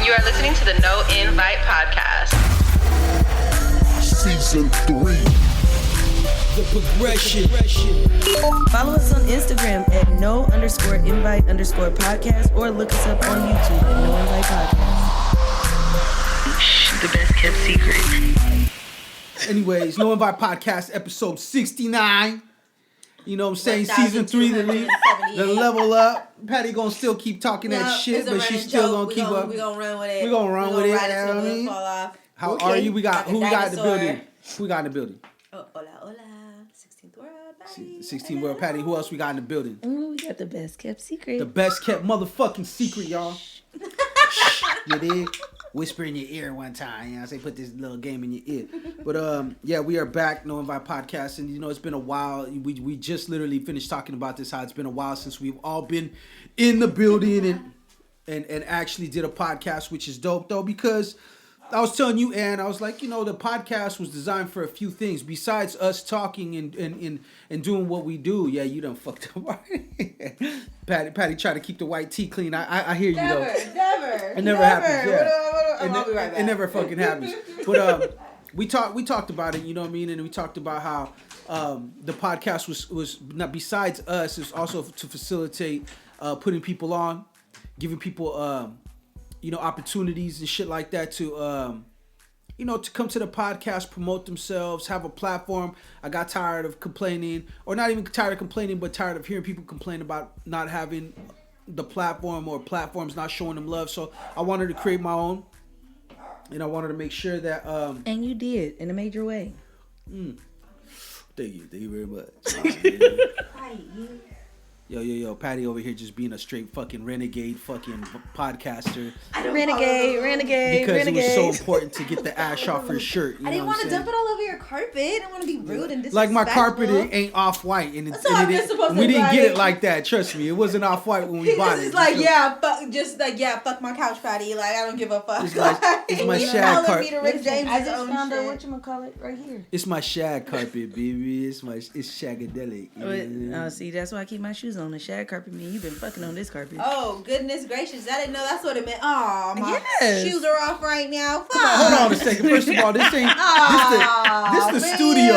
You are listening to the No Invite Podcast. Season 3. The progression. Follow us on Instagram at no_invite_podcast or look us up on YouTube at No Invite Podcast. The best kept secret. Anyways, No Invite Podcast, episode 69. You know what I'm saying? Season 3, the level up. Patty gonna still keep talking that shit, but she's still gonna keep up. We gonna run with it. We gonna run with it. Ride You know what I mean? fall off. How Okay. are you? Who we got in the building? Who we got in the building? Oh, hola. 16th world, Patty. 16 World Patty. Who else we got in the building? Ooh, we got the best kept secret. The best kept motherfucking secret, y'all. Shh, you dig? Whisper in your ear one time, you know, I say put this little game in your ear. But yeah, we are back, No Invite Podcast, and you know it's been a while. We just literally finished talking about this, how it's been a while since we've all been in the building and actually did a podcast, which is dope though, because I was telling you, Ann, I was like, you know, the podcast was designed for a few things besides us talking and doing what we do. Yeah, you done fucked up. Patty try to keep the white tea clean. I hear you though. Never. It never happens. Yeah. I'll be right back. It never fucking happens. But we talked about it. You know what I mean? And we talked about how the podcast was not besides us. It's also to facilitate putting people on, giving people you know, opportunities and shit like that to you know, to come to the podcast, promote themselves, have a platform. I got tired of complaining, or not even tired of complaining, but tired of hearing people complain about not having the platform or platforms not showing them love. So I wanted to create my own, and I wanted to make sure that and you did in a major way. Thank you very much. Patty, you. Yo, Patty over here just being a straight fucking renegade fucking podcaster. Renegade. Because it was so important to get the ash off her shirt. I didn't want to dump it all over your carpet. I didn't want to be rude and disrespectful. Like my carpet ain't off-white. And we didn't get it like that. Trust me. It wasn't off-white when we bought it. It's like, fuck my couch, Patty. Like, I don't give a fuck. It's my shag carpet. I just found out whatchamacallit right here. It's my shag carpet, baby. It's shagadelic. See, that's why I keep my shoes on. The shag carpet mean you've been fucking on this carpet. Oh, goodness gracious. I didn't know that's what it meant. Oh, my shoes are off right now. Fuck. Hold on a second. First of all, this ain't this the studio.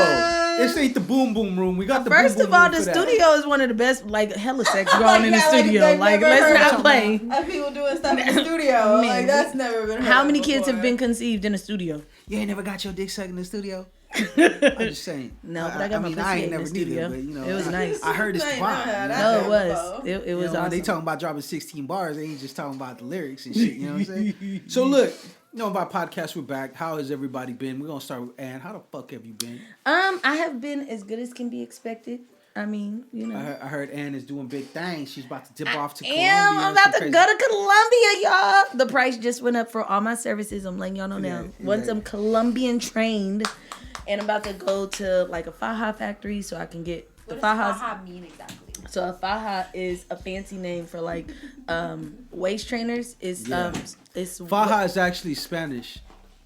This ain't the boom boom room. We got the First boom, of boom all, room the for studio that. is one of the best, like, hella sex going in the studio. Like let's not play. Of people doing stuff in the studio. Man, like, that's never been heard How many before. kids have been conceived in the studio? You ain't never got your dick sucked in the studio? I'm just saying. No, but I got my pussy in the studio. But, you know, it was nice. I heard it's the bomb. No, it was. It was awesome. When they talking about dropping 16 bars, they ain't just talking about the lyrics and shit. You know what I'm saying? So look, you know, about podcast, we're back. How has everybody been? We're gonna start with Ann. How the fuck have you been? I have been as good as can be expected. I mean, you know. I heard Ann is doing big things. She's about to dip off to Colombia. I'm about to go to Colombia, y'all. The price just went up for all my services. I'm letting y'all know now. Once I'm Colombian trained, and I'm about to go to like a faja factory so I can get the fajas. What does faja mean exactly? So a faja is a fancy name for like waist trainers. It's faja is actually Spanish.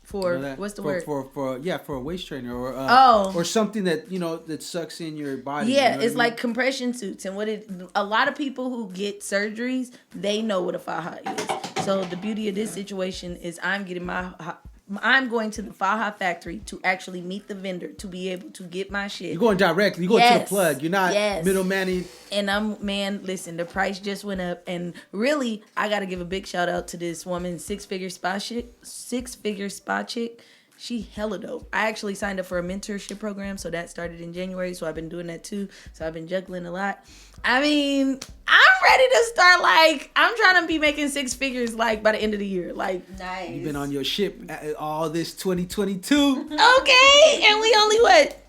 For you know what's the word? For a waist trainer or something that you know that sucks in your body. Yeah, you know it's what I mean? like compression suits, and a lot of people who get surgeries, they know what a faja is. So the beauty of this situation is I'm going to the faja factory to actually meet the vendor to be able to get my shit. You're going directly. You're going to the plug. You're not middleman. And listen, the price just went up. And really, I got to give a big shout out to this woman, six-figure spa chick. She hella dope. I actually signed up for a mentorship program, so that started in January. So I've been doing that too. So I've been juggling a lot. I mean, I'm ready to start, like, I'm trying to be making six figures, like, by the end of the year. Like, nice. You've been on your ship all this 2022. Okay, and we only,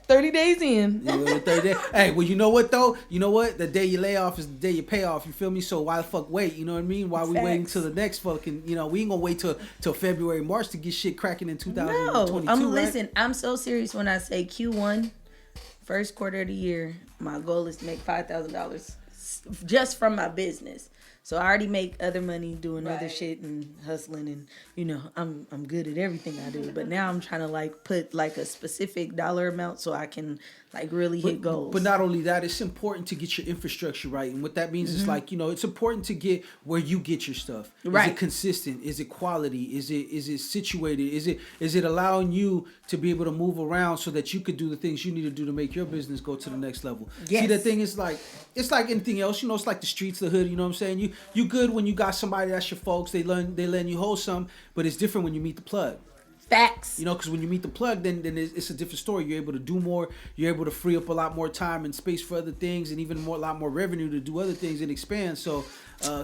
30 days in. 30 days. Hey, well, you know what, though? You know what? The day you lay off is the day you pay off. You feel me? So why the fuck wait? You know what I mean? Why we waiting till the next fucking, you know, we ain't gonna wait till February, March to get shit cracking in 2022, No, listen, I'm so serious when I say Q1, first quarter of the year, my goal is to make $5,000 just from my business. So I already make other money doing other Right. shit and hustling, and you know I'm good at everything I do. But now I'm trying to like put like a specific dollar amount so I can like really hit goals. But not only that, it's important to get your infrastructure right. And what that means is like, you know, it's important to get where you get your stuff. Right. Is it consistent? Is it quality? Is it situated? Is it allowing you to be able to move around so that you could do the things you need to do to make your business go to the next level? Yes. See, the thing is like, it's like anything else, you know, it's like the streets, the hood, you know what I'm saying? You good when you got somebody that's your folks, they lend you hold some, but it's different when you meet the plug. Facts. You know, because when you meet the plug, then it's a different story. You're able to do more. You're able to free up a lot more time and space for other things, and even a lot more revenue to do other things and expand. So,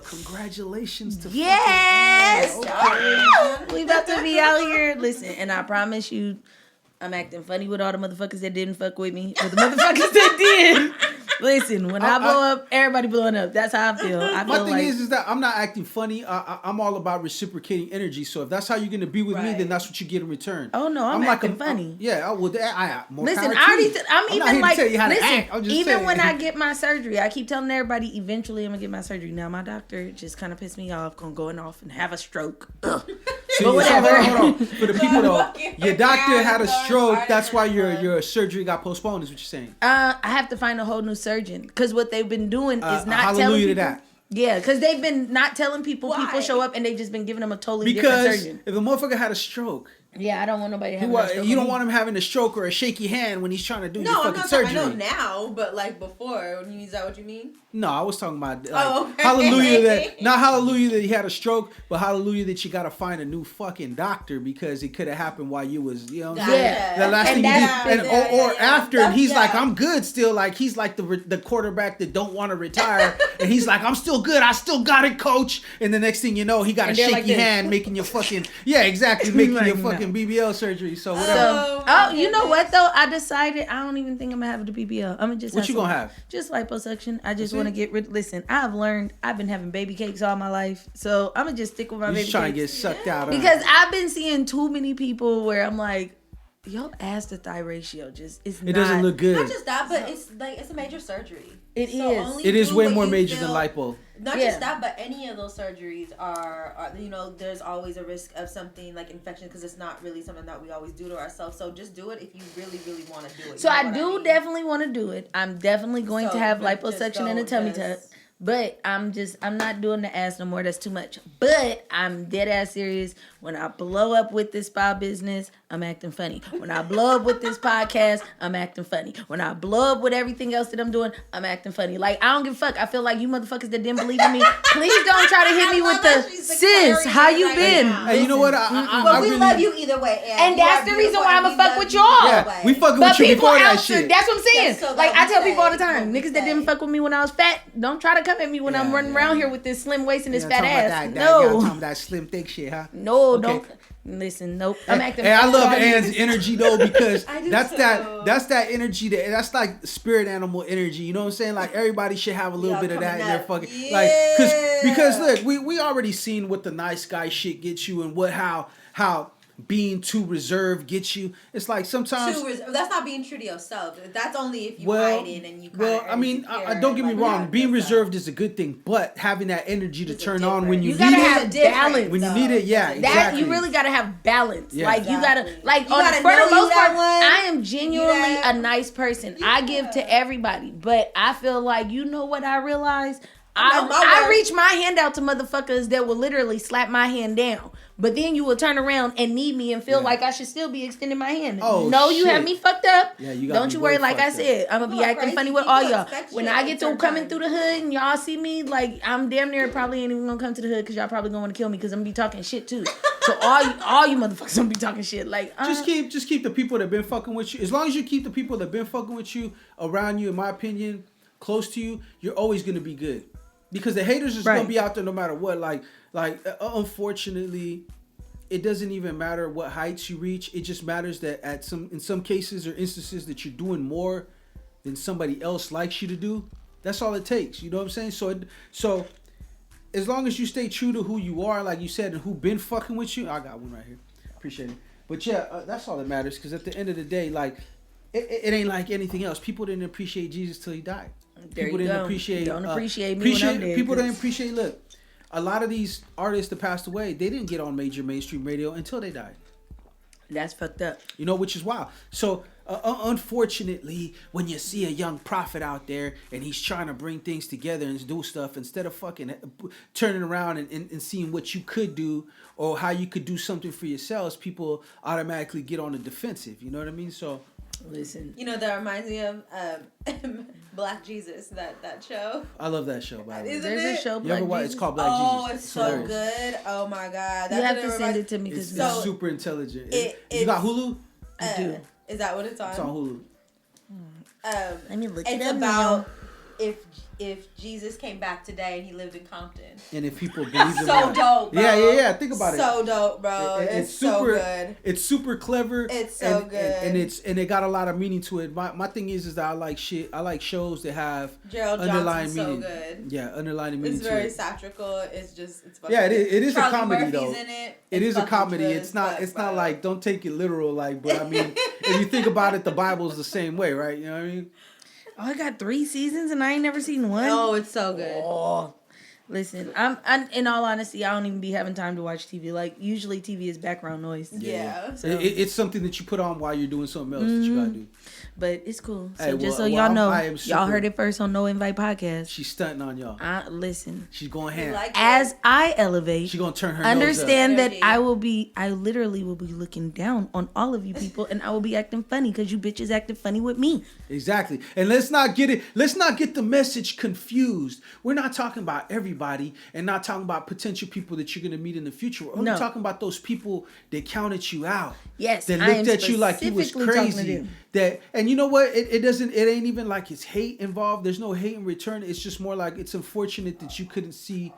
congratulations to Yes. Okay. We about to be out here. Listen, and I promise you, I'm acting funny with all the motherfuckers that didn't fuck with me, but the motherfuckers that did. Listen, when I blow up, everybody blowing up. That's how I feel. My thing is that I'm not acting funny. I'm all about reciprocating energy. So if that's how you're gonna be with me, then that's what you get in return. Oh no, I'm acting funny. Yeah, more listen, power to you. I'm not even here to like, tell you how to listen, act. I'm just even saying. when I get my surgery, I keep telling everybody, eventually I'm gonna get my surgery. Now my doctor just kind of pissed me off, going off and have a stroke. Ugh. But whatever. Hold on. For the people though, your doctor had a stroke. That's why your surgery got postponed. Is what you're saying? I have to find a whole new surgeon because what they've been doing is not telling hallelujah people. to that. Yeah, because they've been not telling people. Why? People show up and they've just been giving them a totally different Because surgeon. if a motherfucker had a stroke, Yeah, I don't want nobody having a stroke. you don't on me. want him having a stroke or a shaky hand when he's trying to do your No, I'm fucking not surgery. talking. I know now, but like before. Is that what you mean? No, I was talking about Okay. hallelujah that not hallelujah that he had a stroke, but hallelujah that you got to find a new fucking doctor because it could have happened while you was, you know what I'm saying? Yeah. The last And thing you that's- did, or after, and he's like, Yeah. I'm good still. Like he's like the quarterback that don't want to retire, and he's like, I'm still good. I still got it, coach. And the next thing you know, he got And a they're shaky like this. hand making your fucking making Like, your no. fucking BBL surgery. So whatever. So, you know what though? I decided I don't even think I'm gonna have the BBL. I'm gonna just. What you gonna have? Just liposuction. I just That's want to it? get rid. Listen, I've learned. I've been having baby cakes all my life, so I'm gonna just stick with my He's baby trying cakes. to get sucked out. Because I've been seeing too many people where I'm like, your ass to thigh ratio just is it doesn't look good. Not just that, but it's a major surgery. It So is. only It is do way what more you major feel- than lipo. Not Yeah. just that, but any of those surgeries are there's always a risk of something like infection because it's not really something that we always do to ourselves. So just do it if you really, really want to do it. So You know I what do mean? definitely want to do it. I'm definitely going So, to have but just liposuction and a don't tummy just- tuck. But I'm not doing the ass no more. That's too much. But I'm dead ass serious. When I blow up with this spa business, I'm acting funny. When I blow up with this podcast, I'm acting funny. When I blow up with everything else that I'm doing, I'm acting funny. Like, I don't give a fuck. I feel like you motherfuckers that didn't believe in me, please don't try to hit me with the sis. How you been? Hey, you know what? But I we really, love you either way, And you that's are the reason beautiful why and I'ma we fuck love with you y'all. either Yeah, way. we fucking But with you people before that out there, shit. that's what I'm saying. That's so Like, that I tell we people all the say, time, what we niggas that didn't say. fuck with me when I was fat, don't try to come at me when I'm running around here with this slim waist and this fat talking ass. about that, y'all talking No. about that slim thick shit, huh? No, Okay. don't. Listen, nope. I'm acting Hey, I funny. love Ann's energy though because I do that's too. that energy that's like spirit animal energy. You know what I'm saying? Like everybody should have a little Y'all bit of that in coming their up. fucking Yeah. because look, we already seen what the nice guy shit gets you and how being too reserved gets you. It's like sometimes. That's not being true to yourself. That's only if you hide it and you kind well, of. I mean, don't get me wrong. Being reserved is a good thing, but having that energy to It's turn on when you You need gotta it, have balance. when you need it, yeah, That exactly. you really gotta have balance. Yeah. Like you gotta, Exactly. like You on gotta for know the you most that part, one. I am genuinely that- a nice person. I give to everybody, but I feel like you know what I realize. know my I worth. reach my hand out to motherfuckers that will literally slap my hand down. But then you will turn around and need me and feel Yeah. like I should still be extending my hand. Oh, no, you shit. have me fucked up. Yeah, you got Don't me you worry. way Like I fucked up. said, I'm gonna be People are acting crazy. funny with People all y'all. expect When shit I at get through certain coming times. through the hood and y'all see me, like I'm damn near probably ain't even gonna come to the hood because y'all probably gonna want to kill me because I'm gonna be talking shit too. So all you motherfuckers gonna be talking shit. Like Just keep the people that been fucking with you. As long as you keep the people that been fucking with you around you, in my opinion, close to you, you're always gonna be good. Because the haters is Right. gonna be out there no matter what. Unfortunately, it doesn't even matter what heights you reach. It just matters that in some cases or instances that you're doing more than somebody else likes you to do. That's all it takes. You know what I'm saying? So as long as you stay true to who you are, like you said, and who been fucking with you, I got one right here. Appreciate it. But yeah, that's all that matters. Because at the end of the day, like it ain't like anything else. People didn't appreciate Jesus till he died. There People you didn't go. appreciate. Don't appreciate me when I'm dead, People cause- didn't appreciate. Look, a lot of these artists that passed away, they didn't get on major mainstream radio until they died. That's fucked up. You know, which is wild. So, unfortunately, when you see a young prophet out there and he's trying to bring things together and do stuff, instead of fucking turning around and seeing what you could do or how you could do something for yourselves, people automatically get on the defensive. You know what I mean? So, listen. You know, that reminds me of Black Jesus, that show. I love that show, by the way. Isn't There's it? a show, You Black ever watch? Jesus. It's called Black Oh, Jesus. it's so good. Oh my God. You have to what send it to me It's, because it's super intelligent. It- You got Hulu? I do. Is that what it's on? It's on Hulu. Let me look it It's up about if Jesus came back today and he lived in Compton. And if people believe in So dope, bro. Yeah. Think about it. So dope, bro. It's so super, good. It's super clever. It's so good. And it got a lot of meaning to it. My thing is that I like shows that have Gerald underlying Johnson's meaning. so good. Yeah, underlying meaning It's to very it. satirical. It's fucking Yeah, it is a Charlie comedy Murphy's though. in it. It is a fucking comedy. good It's not. as It's fuck, not bro. like, don't take it literal. Like, but I mean, if you think about it, the Bible's the same way, right? You know what I mean? Oh, I got 3 seasons and I ain't never seen one. Oh, it's so good. Oh, listen, I'm in all honesty, I don't even be having time to watch TV. Like, usually TV is background noise. Yeah. So, It's something that you put on while you're doing something else that you gotta do. but it's cool. So Hey, just well, so y'all know, I am y'all super- heard it first on No Invite Podcast. She's stunting on y'all. Listen, She's going You ham. like as it? I elevate, She's gonna turn her understand that Energy. I literally will be looking down on all of you people, and I will be acting funny because you bitches acting funny with me. nose up. Exactly. And let's not get the message confused. We're not talking about everybody and not talking about potential people that you're gonna meet in the future. We're only No. talking about those people that counted you out. Yes, That I looked am at you like you was specifically talking to crazy. them. And you know what? It ain't even like it's hate involved. There's no hate in return. It's just more like it's unfortunate that you couldn't see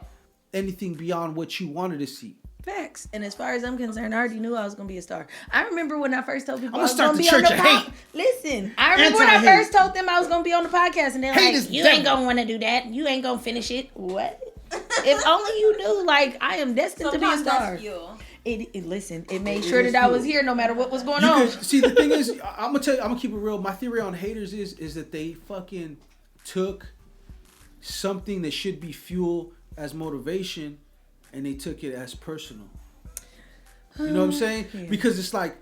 anything beyond what you wanted to see. Facts. And as far as I'm concerned, I already knew I was gonna be a star. I remember when I first told people I'm I gonna was start gonna the be on church the of podcast. hate. Listen, I remember when I Anti-hate. first told them I was gonna be on the podcast, and they're Hate like, is "You devil." ain't gonna want to do that. You ain't gonna finish it." What? If only you knew. Like, I am destined to be a Sometimes star. that's fuel. Listen, it made It sure is that I was fuel. here no matter what was going You on. could, see, the thing is, I'm gonna keep it real. My theory on haters is that they fucking took something that should be fuel as motivation, and they took it as personal. You know what I'm saying? Yeah. Because it's like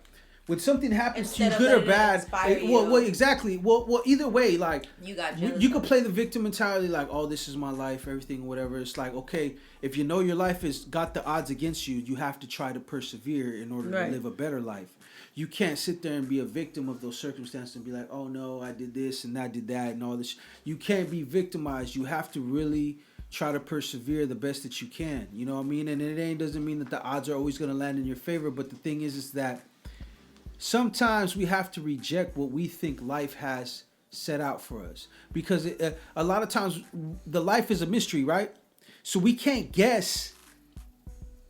when something happens to you, Instead of good or letting it bad. inspire Well, you. exactly. Well, either way, like You got you jealous. could play the victim mentality, like, oh, this is my life, everything, whatever. It's like, okay, if you know your life has got the odds against you, you have to try to persevere in order Right. to live a better life. You can't sit there and be a victim of those circumstances and be like, oh no, I did this and I did that and all this. You can't be victimized. You have to really try to persevere the best that you can. You know what I mean? And doesn't mean that the odds are always going to land in your favor. But the thing is that sometimes we have to reject what we think life has set out for us, because a lot of times the life is a mystery, right? So we can't guess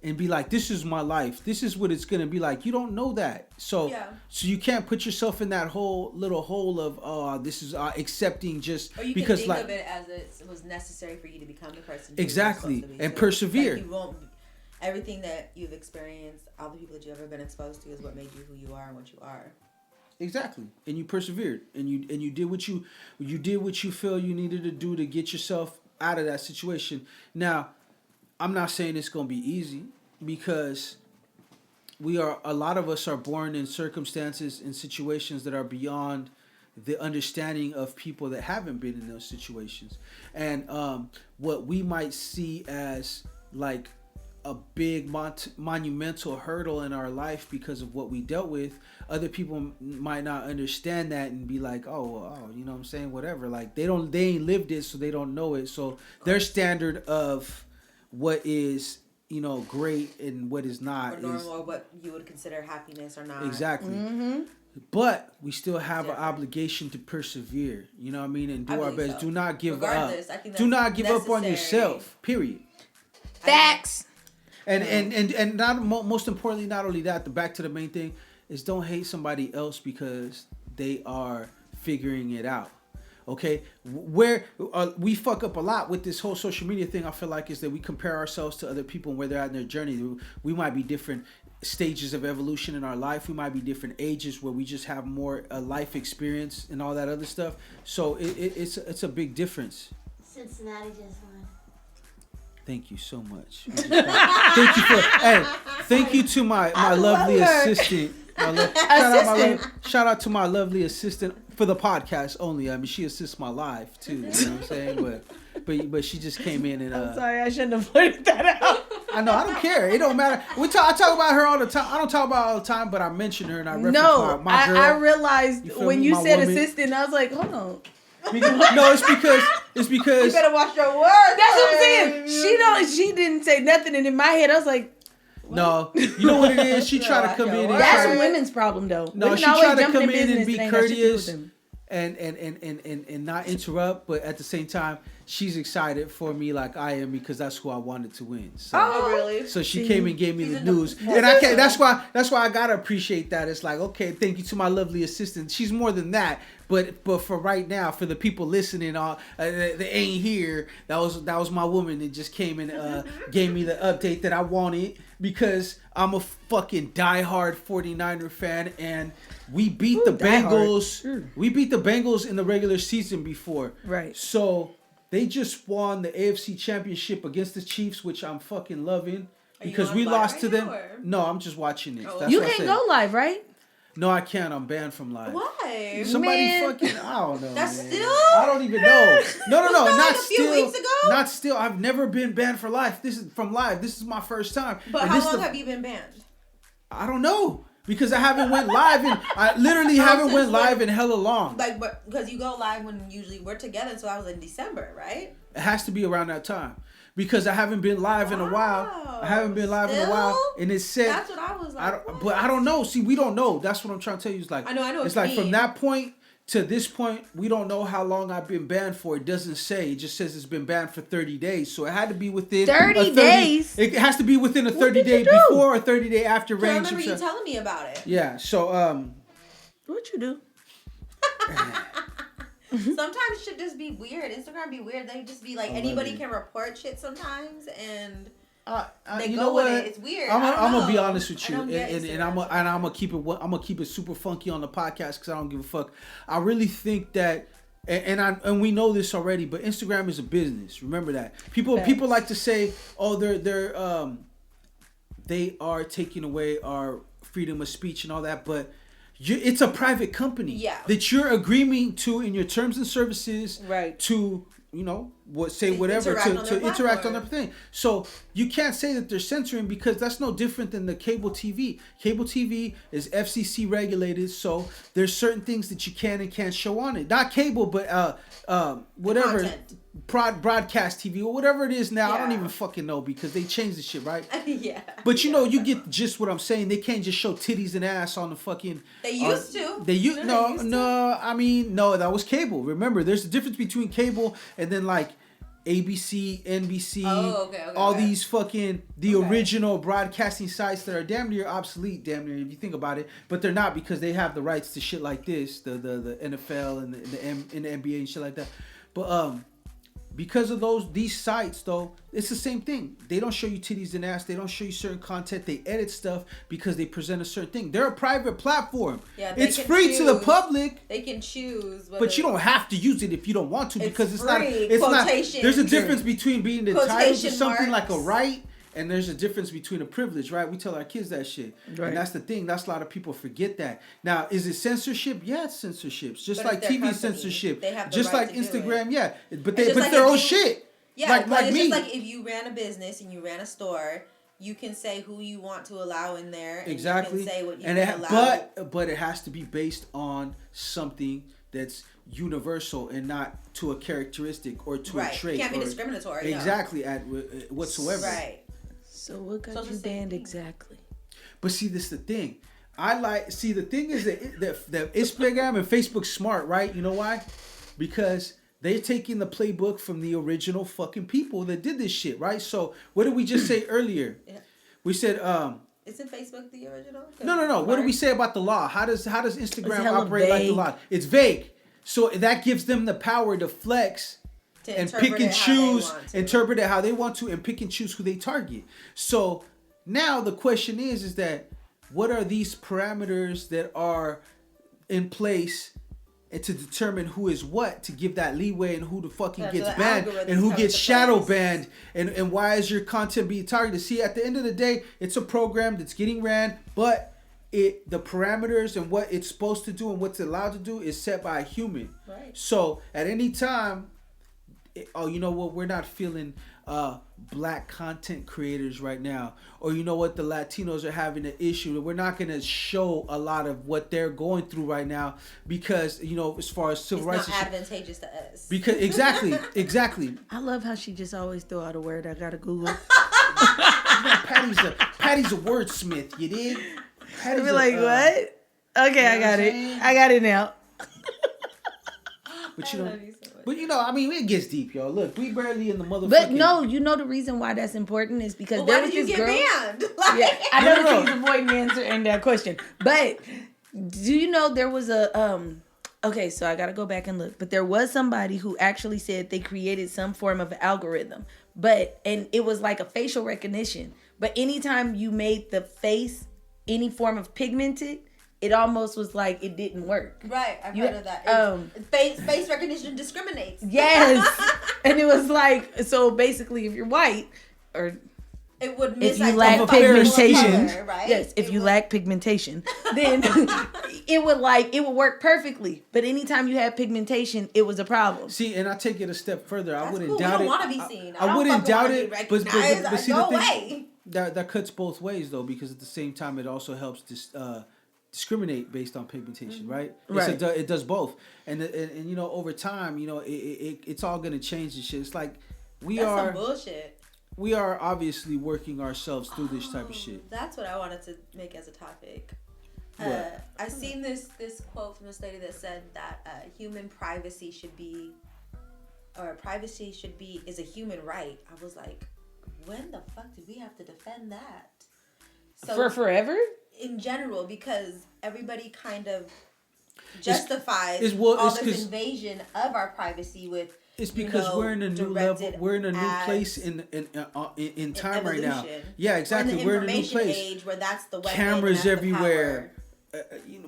and be like, this is my life, this is what it's gonna be like. You don't know that. So you can't put yourself in that whole little hole of this is accepting just Or you because can think like of it as it was necessary for you to become the person. Exactly. You're supposed to be. And So, persevere. like, you won't. Everything that you've experienced, all the people that you've ever been exposed to, is what made you who you are and what you are. Exactly. And you persevered, and you did what you feel you needed to do to get yourself out of that situation. Now, I'm not saying it's going to be easy, because a lot of us are born in circumstances and situations that are beyond the understanding of people that haven't been in those situations. And what we might see as like a big monumental hurdle in our life because of what we dealt with, other people might not understand that and be like, oh, you know what I'm saying, whatever. Like they ain't lived it, so they don't know it. So their standard of what is, great and what is not Or normal, or what you would consider happiness or not. exactly. Mm-hmm. But we still have an obligation to persevere, you know what I mean, and do our best. So. Do not give Regardless, up. I think Do not give up on necessary. yourself. Period. Facts. And not most importantly, not only that, the back to the main thing is don't hate somebody else because they are figuring it out. Okay, where we fuck up a lot with this whole social media thing, I feel like, is that we compare ourselves to other people and where they're at in their journey. We might be different stages of evolution in our life. We might be different ages where we just have more life experience and all that other stuff. So it's a big difference. Cincinnati just won. Thank you so much. Thank you to my lovely assistant. Shout out to my lovely assistant for the podcast only. I mean, she assists my life too. You know what I'm saying? But she just came in and. I'm sorry, I shouldn't have pointed that out. I know. I don't care. It don't matter. I talk about her all the time. I don't talk about her all the time, but I mention her and I reference my girl. I realized when you said woman. assistant, I was like, hold on. No, it's because You better watch your words. That's what I'm saying. She didn't say nothing, and in my head, I was like, what? No, you know what it is. She tried to come in. That's a women's problem, though. No, she tried to come in and be courteous and not interrupt, but at the same time, she's excited for me like I am because that's who I wanted to win. So, really? So she came and gave me the news, and I can't. That's why I gotta appreciate that. It's like, okay, thank you to my lovely assistant. She's more than that, but for right now, for the people listening, they ain't here. That was my woman that just came and gave me the update that I wanted because I'm a fucking diehard 49er fan, and we beat the Bengals. Sure. We beat the Bengals in the regular season before, right? So. They just won the AFC Championship against the Chiefs, which I'm fucking loving because we lost to them. No, I'm just watching it. You can't go live, right? No, I can't. I'm banned from live. Why? Somebody fucking, I don't know. That's man. still? I don't even know. No, not like a still. few weeks ago? Not still. I've never been banned for live. This is from live. This is my first time. But how long have you been banned? I don't know. Because I haven't went live I literally haven't went live in hella long. Like, but because you go live when usually we're together, so I was in December, right? It has to be around that time. Because I haven't been live in a while. I haven't been live in a while. And it said... That's what I was like. But I don't know. See, we don't know. That's what I'm trying to tell you. It's like... I know. It's like from that point to this point, we don't know how long I've been banned for. It doesn't say. It just says it's been banned for 30 daid. So it had to be within... 30 days? It has to be within a 30-day before or 30-day after range. I remember you telling me about it. Yeah. So... What you do? Sometimes shit just be weird. Instagram be weird. They just be like anybody can report shit sometimes, and they go with it. It's weird. I'm gonna be honest with you, and I'm gonna keep it. I'm gonna keep it super funky on the podcast because I don't give a fuck. I really think that, and we know this already, but Instagram is a business. Remember that. People like to say, oh, they are taking away our freedom of speech and all that, but. It's a private company that you're agreeing to in your terms and services to, whatever, to interact on their thing. So you can't say that they're censoring because that's no different than the cable TV. Cable TV is FCC regulated, so there's certain things that you can and can't show on it. Not cable, but whatever. Broadcast TV or whatever it is now. I don't even fucking know because they changed the shit, right? Yeah. But you get just what I'm saying. They can't just show titties and ass on the fucking. They used to. No, that was cable. Remember, there's a difference between cable and then like ABC, NBC, all these fucking original broadcasting sites that are damn near obsolete, if you think about it. But they're not because they have the rights to shit like this, the NFL and the NBA and shit like that. But because of these sites, though, it's the same thing. They don't show you titties and ass. They don't show you certain content. They edit stuff because they present a certain thing. They're a private platform. Yeah, it's free to the public. They can choose. But you don't have to use it if you don't want to because it's not. There's a difference between being entitled to something like a right. And there's a difference between a privilege, right? We tell our kids that shit. Right. And that's the thing. That's a lot of people forget that. Now, is it censorship? Yeah, it's censorship. Just like TV censorship. Just like Instagram, yeah. But they put their own shit. Yeah, like me. Just like if you ran a business and you ran a store, you can say who you want to allow in there. And exactly. You can say what you can allow. But it has to be based on something that's universal and not to a characteristic or to a trait. It can't be discriminatory. Exactly, whatsoever. Right. So what got you banned exactly? But see, this is the thing. The thing is that Instagram and Facebook's smart, right? You know why? Because they're taking the playbook from the original fucking people that did this shit, right? So what did we just say earlier? Yeah. We said Isn't Facebook the original? No. What did we say about the law? How does Instagram operate like the law? It's vague. So that gives them the power to flex and pick and choose, interpret it how they want to, and pick and choose who they target. So now the question is that what are these parameters that are in place and to determine who is what, to give that leeway and who the fucking So gets the banned algorithms and who come gets into shadow place. banned and why is your content being targeted. See, at the end of the day, it's a program that's getting ran, but the parameters and what it's supposed to do and what's allowed to do is set by a human. Right. So at any time, you know what, we're not feeling black content creators right now, or you know what, the Latinos are having an issue. We're not going to show a lot of what they're going through right now because, you know, as far as civil rights, it's not advantageous to us. because exactly. I love how she just always throw out a word I gotta Google. You know, Patty's a wordsmith. You dig? I'd Patty's be like, what? Okay, I know got what I'm it. saying? I got it now. But I you know, love you so much. but you know, I mean, it gets deep, yo. Look, we barely in the motherfucking. But no, you know the reason why that's important is because Well, there why was did you this get girl. banned? Like, Yeah, I know No, that no. she's avoiding answering that question. But do you know there was a okay, so I gotta go back and look. But there was somebody who actually said they created some form of algorithm. And it was like a facial recognition. But anytime you made the face any form of pigmented, it almost was like it didn't work. Right, I've You- heard of that. Face recognition discriminates. Yes. And it was like, so basically if you're white or It would if you misidentify lack people of pigmentation, color, right? yes, if It you would- lack pigmentation, then it would work perfectly. But anytime you had pigmentation, it was a problem. See, and I take it a step further. I That's wouldn't cool. We doubt don't it. want to be seen. I don't wouldn't fucking doubt wanna it, be but recognized. see Go the thing away. that cuts both ways though, because at the same time it also helps discriminate based on pigmentation, right? Right. It does both, and you know, over time, you know, it's all gonna change and shit. It's like That's some bullshit. we are obviously working ourselves through this type of shit. That's what I wanted to make as a topic. What? I seen this quote from this lady that said that human privacy should be, is a human right. I was like, when the fuck did we have to defend that? So For forever? in general, because everybody kind of justifies well, all it's this 'cause- invasion of our privacy with. It's because we're in a new level. We're in a new place in time right now. evolution. Yeah, exactly. We're in a new information place. age where that's the weapon. Cameras that's the everywhere. power.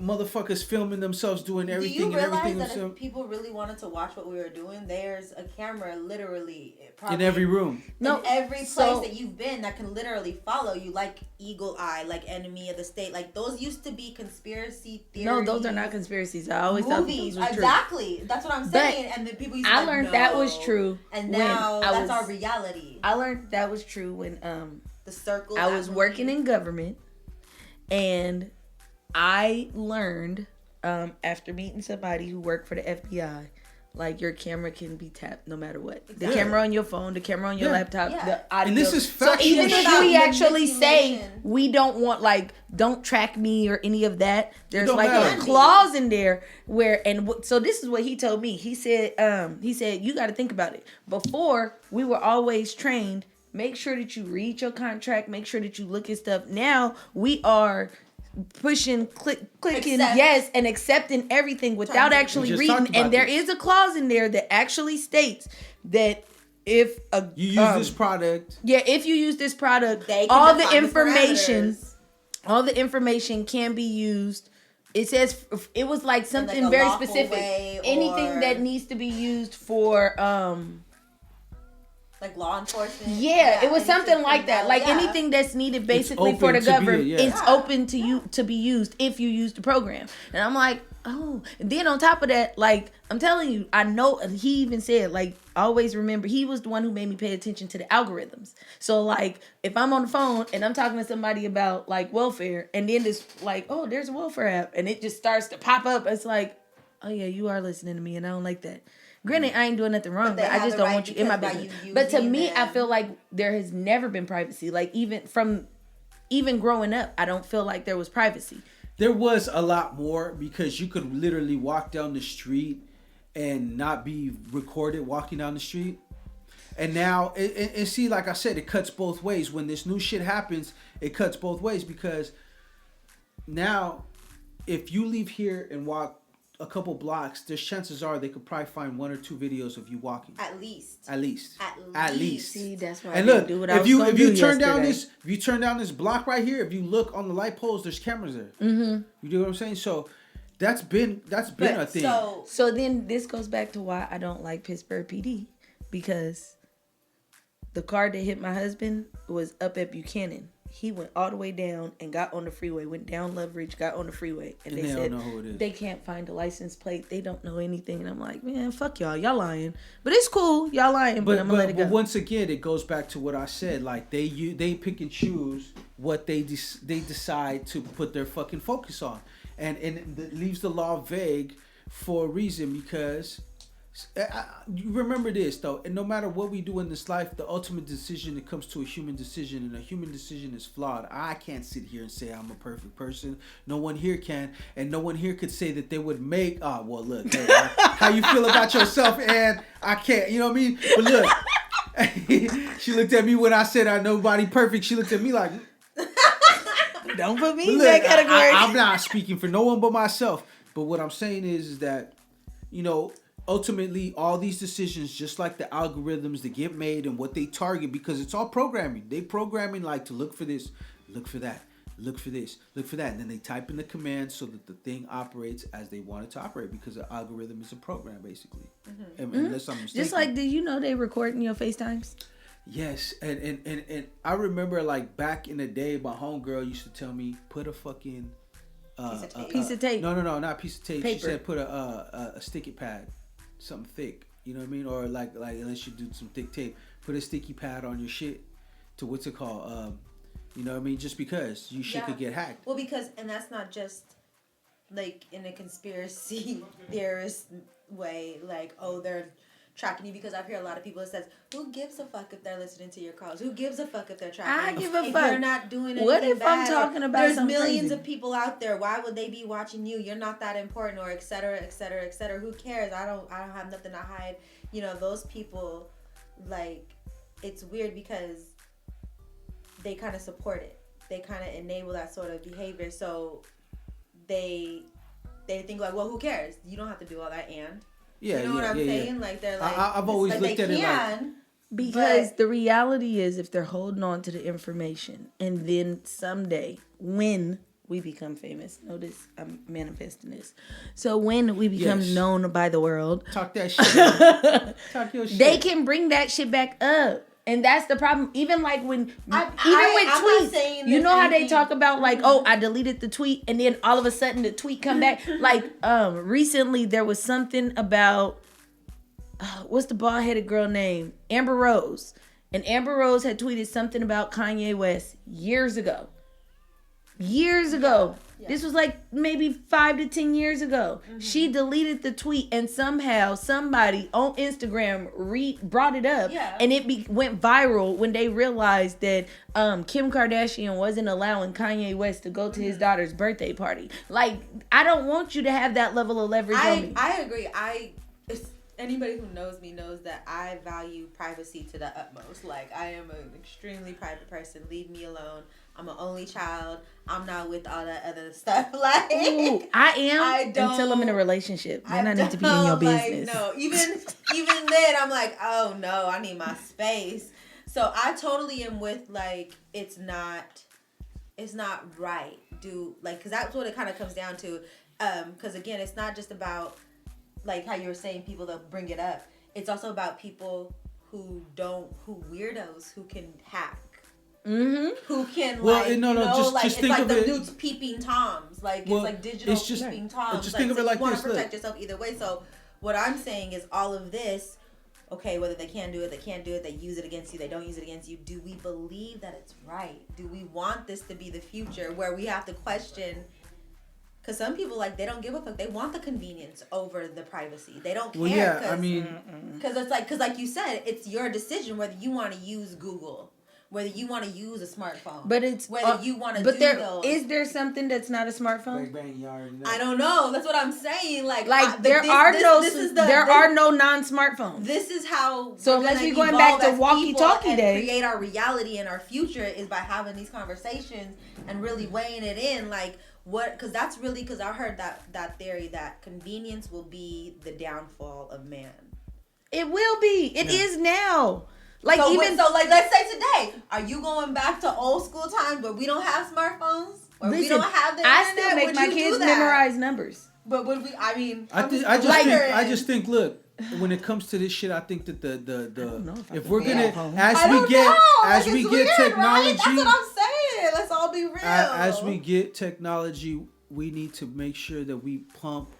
Motherfuckers filming themselves doing Do everything you and realize everything that themselves if people really wanted to watch what we were doing, there's a camera literally in probably every room. No, in every place so- that you've been that can literally follow you, like Eagle Eye, like Enemy of the State. Like those used to be conspiracy theories. No, those are not conspiracies. I always thought movies. those were true. Exactly. That's what I'm saying. And then people used to I like, learned that was no. true And when now I that's was- our reality. I learned that was true when The Circle. I that was movie. working in government, and I learned after meeting somebody who worked for the FBI, like your camera can be tapped no matter what. The Exactly. camera on your phone, the camera on your Yeah. laptop, Yeah. the audio. And this is so factual even shit. if we About actually say manipulation. we don't want, like, don't track me or any of that, there's don't like matter. a clause in there where so this is what he told me. He said you got to think about it. Before, we were always trained, make sure that you read your contract, make sure that you look at stuff. Now we are pushing, clicking, Accept. yes, and accepting everything without We actually just reading. talked about And there this. is a clause in there that actually states that if You use this product. if you use this product, They can all the define information, parameters. all the information can be used. It says it was like something a very lawful specific. way Anything or- that needs to be used for like law enforcement. yeah, it was anything something like that. criminal, like yeah. anything that's needed basically for open the to be, government, yeah. it's open to you to be used if you use the program. And I'm like, oh. And then on top of that, like I'm telling you, I know he even said, like, always remember he was the one who made me pay attention to the algorithms. So like if I'm on the phone and I'm talking to somebody about like welfare, and then this like, oh, there's a welfare app, and it just starts to pop up, it's like, oh yeah, you are listening to me, and I don't like that. Granted, I ain't doing nothing wrong, they but I have just the don't right want you in my because by business. you But to using me, I them. feel like there has never been privacy. Like even growing up, I don't feel like there was privacy. There was a lot more because you could literally walk down the street and not be recorded walking down the street. And now, and see, like I said, it cuts both ways. When this new shit happens, it cuts both ways because now, if you leave here and walk a couple blocks, there's chances are they could probably find 1 or 2 videos of you walking. At least. At least. See, that's why And I look, didn't do what I if was you gonna do turn down yesterday. this block right here, if you look on the light poles, there's cameras there. Mm-hmm. You know what I'm saying? So That's been a thing. So then this goes back to why I don't like Pittsburgh PD, because the car that hit my husband was up at Buchanan. He went all the way down and got on the freeway, went down Love Ridge, got on the freeway. And they said don't know who it is. They can't find a license plate. They don't know anything. And I'm like, man, fuck y'all. Y'all lying. But it's cool. Y'all lying, but I'm going to let it go. But once again, it goes back to what I said. Like, they pick and choose what they decide to put their fucking focus on. And it leaves the law vague for a reason, because... you remember this though, and no matter what we do in this life, the ultimate decision, it comes to a human decision, and a human decision is flawed. I can't sit here and say I'm a perfect person. No one here can, and no one here could say that they would make. Oh well, look, hey, how you feel about yourself, and I can't. You know what I mean? But look, she looked at me when I said I'm nobody perfect. She looked at me like, don't put me in that category. I'm not speaking for no one but myself. But what I'm saying is that, you know, ultimately, all these decisions, just like the algorithms that get made and what they target, because it's all programming. They programming like to look for this, look for that, look for this, look for that. And then they type in the command so that the thing operates as they want it to operate, because the algorithm is a program, basically. Unless I'm mistaken. Just like, did you know they recording your FaceTimes? Yes. And I remember, like, back in the day, my homegirl used to tell me, put a fucking... piece of tape. No, not piece of tape. Paper. She said put a sticky pad. Something thick, you know what I mean? Or like unless you do some thick tape, put a sticky pad on your shit to what's it called? You know what I mean? Just because you shit could get hacked. Well, and that's not just like in a conspiracy theorist way, like, oh, they're tracking you, because I've heard a lot of people that says, who gives a fuck if they're listening to your calls? Who gives a fuck if they're tracking you? I give a if fuck. You're not doing anything What if bad, I'm talking about there's something millions crazy? of people out there. Why would they be watching you? You're not that important, or et cetera, et cetera, et cetera. Who cares? I don't have nothing to hide. You know, those people, like, it's weird because they kind of support it. They kind of enable that sort of behavior. So they think like, well, who cares? You don't have to do all that, and you know what I'm saying? Like, they're like, I've always looked at it like, because the reality is, if they're holding on to the information, and then someday when we become famous, notice I'm manifesting this. So when we become known by the world, talk that shit. Talk your shit. They can bring that shit back up. And that's the problem. Even like with tweets, you know how they talk about like, oh, I deleted the tweet, and then all of a sudden the tweet come back. Like recently there was something about what's the bald headed girl name? Amber Rose, and Amber Rose had tweeted something about Kanye West years ago. Yeah. This was like maybe 5 to 10 years ago. She deleted the tweet, and somehow somebody on Instagram brought it up, and it went viral when they realized that Kim Kardashian wasn't allowing Kanye West to go to his daughter's birthday party. Like, I don't want you to have that level of leverage on me. I agree. Anybody who knows me knows that I value privacy to the utmost. Like, I am an extremely private person. Leave me alone. I'm an only child. I'm not with all that other stuff. Like, ooh, I am until I'm in a relationship. Then I need to be in your business. Like, no, even then, I'm like, oh no, I need my space. So I totally am with, like, it's not right. Because that's what it kind of comes down to. Because again, it's not just about, like how you were saying, people that bring it up. It's also about people who weirdos who can hack. Who can just think of it. Dudes peeping toms, like, it's like digital peeping toms. Just think of it like this. You want to protect yourself either way. So what I'm saying is, all of this, okay, whether they can do it, they can't do it, they use it against you, they don't use it against you. Do we believe that it's right? Do we want this to be the future where we have to question? Because some people, like, they don't give a fuck. They want the convenience over the privacy. They don't care. Well, yeah, I mean, because it's like, like you said, it's your decision whether you want to use Google. Whether you want to use a smartphone, but it's whether you want to. But those. Is there something that's not a smartphone? I don't know. That's what I'm saying. Like there are no non-smartphones. This is how. So unless we're going back to walkie-talkie day, create our reality and our future is by having these conversations and really weighing it in. Like, what? Because that's really, because I heard that theory that convenience will be the downfall of man. It will be. It is now. Like, so let's say today, are you going back to old school times where we don't have smartphones? Where we don't have the internet? I still make my kids memorize numbers. But would we? I mean, I just think. Look, when it comes to this shit, I think that if we're gonna as we get technology, right? That's what I'm saying. Let's all be real. As we get technology, we need to make sure that we pump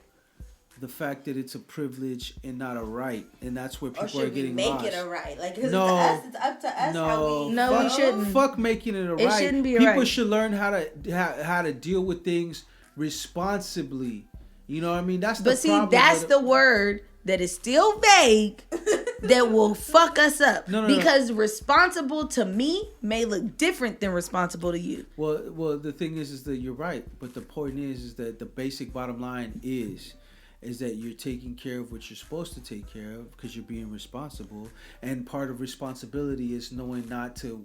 the fact that it's a privilege and not a right, and that's where people are getting lost. Make it a right, like it's up to us. We shouldn't. Fuck making it a right. It shouldn't be a People right. should learn how to deal with things responsibly. You know what I mean? That's the problem. But see, that's the word that is still vague that will fuck us up. Because responsible to me may look different than responsible to you. Well, the thing is that you're right. But the point is that the basic bottom line is that you're taking care of what you're supposed to take care of because you're being responsible. And part of responsibility is knowing not to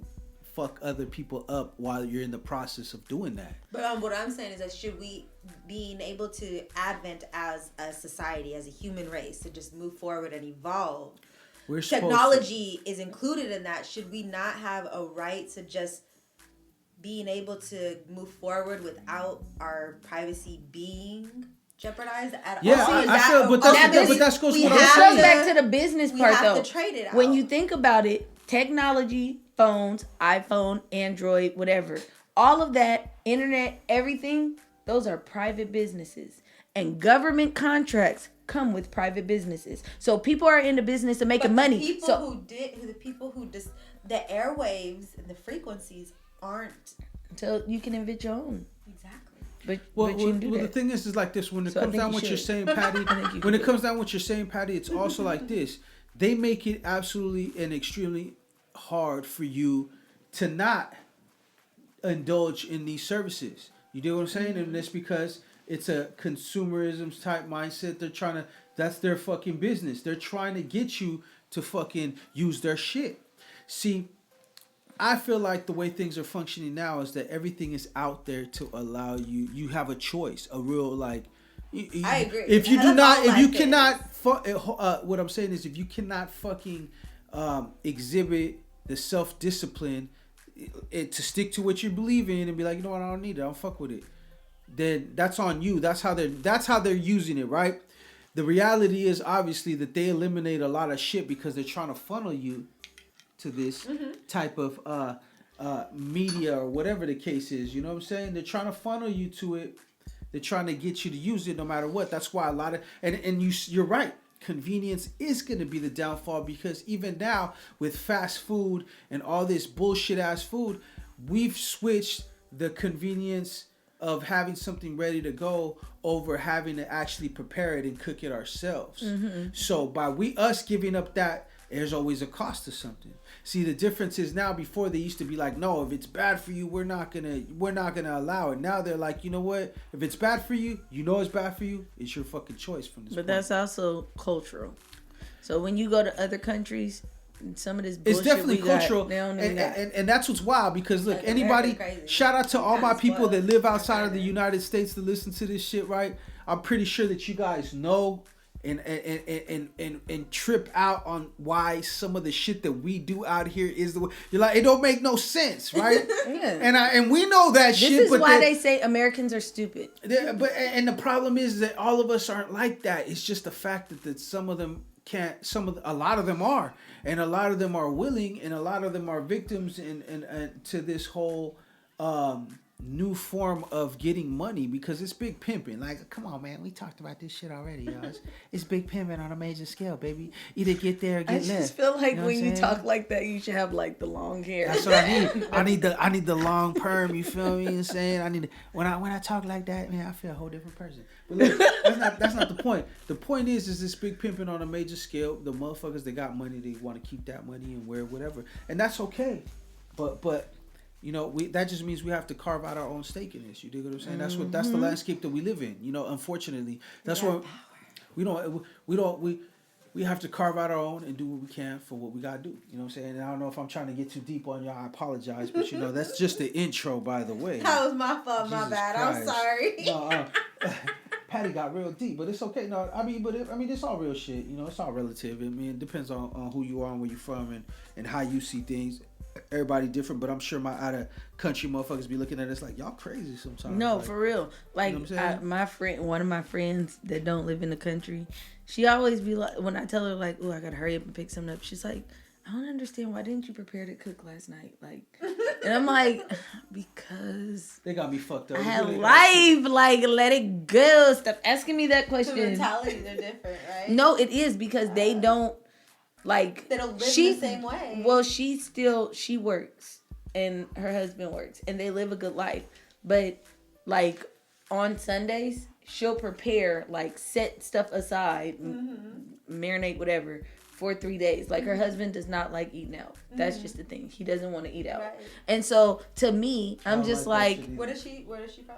fuck other people up while you're in the process of doing that. But what I'm saying is that should we being able to advent as a society, as a human race, to just move forward and evolve, technology is included in that. Should we not have a right to just being able to move forward without our privacy being jeopardized at all? But that goes back to the business part, though. We have to trade it out. When you think about it, technology, phones, iPhone, Android, whatever, all of that, internet, everything, those are private businesses. And government contracts come with private businesses. So people are in the business of making money. The people who the airwaves and the frequencies aren't. So you can invent your own. Exactly. But you can do that. The thing is like this. When it comes down what you're saying, Patty, it's also like this. They make it absolutely and extremely hard for you to not indulge in these services. You know what I'm saying? And that's because it's a consumerism type mindset. That's their fucking business. They're trying to get you to fucking use their shit. See, I feel like the way things are functioning now is that everything is out there to allow you have a choice, a real like. I agree. If you do not, if you cannot, what I'm saying is if you cannot fucking exhibit the self-discipline to stick to what you believe in and be like, you know what, I don't need it, I don't fuck with it, then that's on you. That's how they're using it, right? The reality is obviously that they eliminate a lot of shit because they're trying to funnel you to this type of media or whatever the case is. You know what I'm saying? They're trying to funnel you to it. They're trying to get you to use it no matter what. That's why a lot of you're right. Convenience is going to be the downfall because even now with fast food and all this bullshit ass food, we've switched the convenience of having something ready to go over having to actually prepare it and cook it ourselves. So by us giving up that, there's always a cost to something. See, the difference is now, before they used to be like, no, if it's bad for you, we're not gonna allow it. Now they're like, you know what? If it's bad for you, you know it's bad for you. It's your fucking choice from this. But that's also cultural. So when you go to other countries, some of this bullshit it's definitely cultural, they don't even and that's what's wild because look, anybody, shout out to all my people that live outside of the United States that listen to this shit, right? I'm pretty sure that you guys know. And trip out on why some of the shit that we do out here is the way you're like, it don't make no sense, right? Yeah. And we know that shit. This is why they say Americans are stupid. But the problem is that all of us aren't like that. It's just the fact that some of them can't. A lot of them are, and a lot of them are willing, and a lot of them are victims and to this whole new form of getting money because it's big pimping. Like, come on, man, we talked about this shit already, y'all. It's big pimping on a major scale, baby. Either get there or get left. I just feel like when you talk like that, you should have like the long hair. That's what I need. I need the long perm. You feel me? You know what I'm saying? When I talk like that, man, I feel a whole different person. But look, that's not the point. The point is this big pimping on a major scale. The motherfuckers that got money, they want to keep that money and wear whatever, and that's okay. But. You know, that just means we have to carve out our own stake in this. You dig what I'm saying? That's the landscape that we live in. You know, unfortunately, that's why we have to carve out our own and do what we can for what we gotta do. You know what I'm saying? And I don't know if I'm trying to get too deep on y'all. I apologize, but you know that's just the intro, by the way. That was my fault. My bad. Christ. I'm sorry. No, Patty got real deep, but it's okay. No, I mean, it's all real shit. You know, it's all relative. I mean, it depends on who you are and where you're from and how you see things. everybody different, but I'm sure my out of country motherfuckers be looking at us like y'all crazy sometimes. No, like, for real. Like, you know what I'm saying? one of my friends that don't live in the country, she always be like, when I tell her like, "Oh, I gotta hurry up and pick something up," she's like, "I don't understand, why didn't you prepare to cook last night?" Like, and I'm like, because they got me fucked up. I had life. Like, let it go. Stop asking me that The question. mentalities are different, right? No, it is because they don't like. They don't live the same way. Well, she works and her husband works and they live a good life, but like on Sundays she'll prepare, like set stuff aside, marinate whatever for 3 days. Like, her husband does not like eating out. That's just the thing. He doesn't want to eat out. Right. And so to me, I'm just like, where is she from?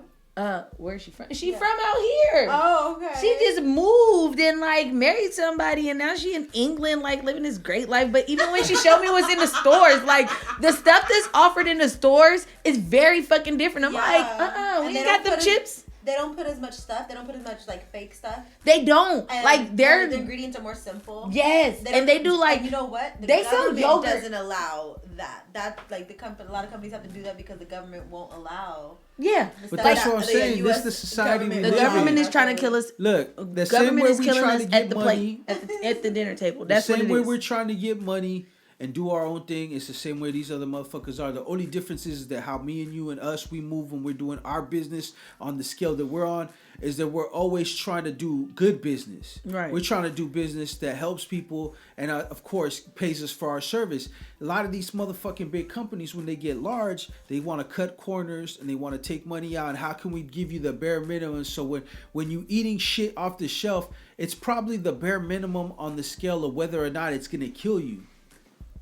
Where is she from? She from out here. Oh, okay. She just moved and like married somebody, and now she in England, like living this great life. But even when she showed me what's in the stores, like the stuff that's offered in the stores is very fucking different. I'm like, we got them chips. They don't put as much stuff. They don't put as much like fake stuff. They don't. And like the ingredients are more simple. Yes, and they do like, and you know what? They sell yogurt. Doesn't allow that. That like a lot of companies have to do that because the government won't allow. Yeah, but that's what I'm saying. This is the society we live in. The government is trying to kill us. Look, the government same is way killing we trying us to get at the money, plate, at the dinner table. That's the what it same way is. we're trying to get money and do our own thing. It's the same way these other motherfuckers are. The only difference is that how me and you and us, we move when we're doing our business on the scale that we're on, is that we're always trying to do good business. Right. We're trying to do business that helps people and, of course, pays us for our service. A lot of these motherfucking big companies, when they get large, they want to cut corners and they want to take money out. And how can we give you the bare minimum? So when you eating shit off the shelf, it's probably the bare minimum on the scale of whether or not it's going to kill you.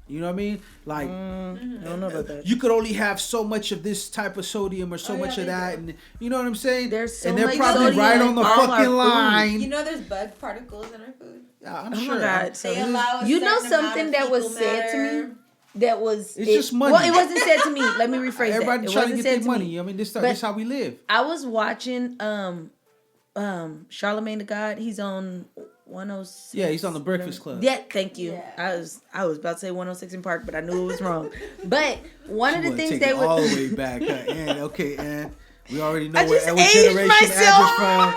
You know what I mean? Like, I don't know about that. You could only have so much of this type of sodium or so much of that, and you know what I'm saying? There's so and they're much probably sodium right on the in all our fucking food. line. You know, there's bug particles in our food. I'm Oh sure. my God! So They allow a you know certain amount something of that was fecal said to matter. me that was It's just money. Well, it wasn't said to me. Let me rephrase Everybody that. It trying wasn't to get said their to money. me. I mean, this But is how we live. I was watching Charlemagne the God. He's on 106. Yeah, he's on the Breakfast Club. Yeah, thank you. Yeah. I was about to say 106 in Park, but I knew it was wrong. But one of the things take they it would all the way back. And okay, we already know I just what aged generation myself. Andrew's from.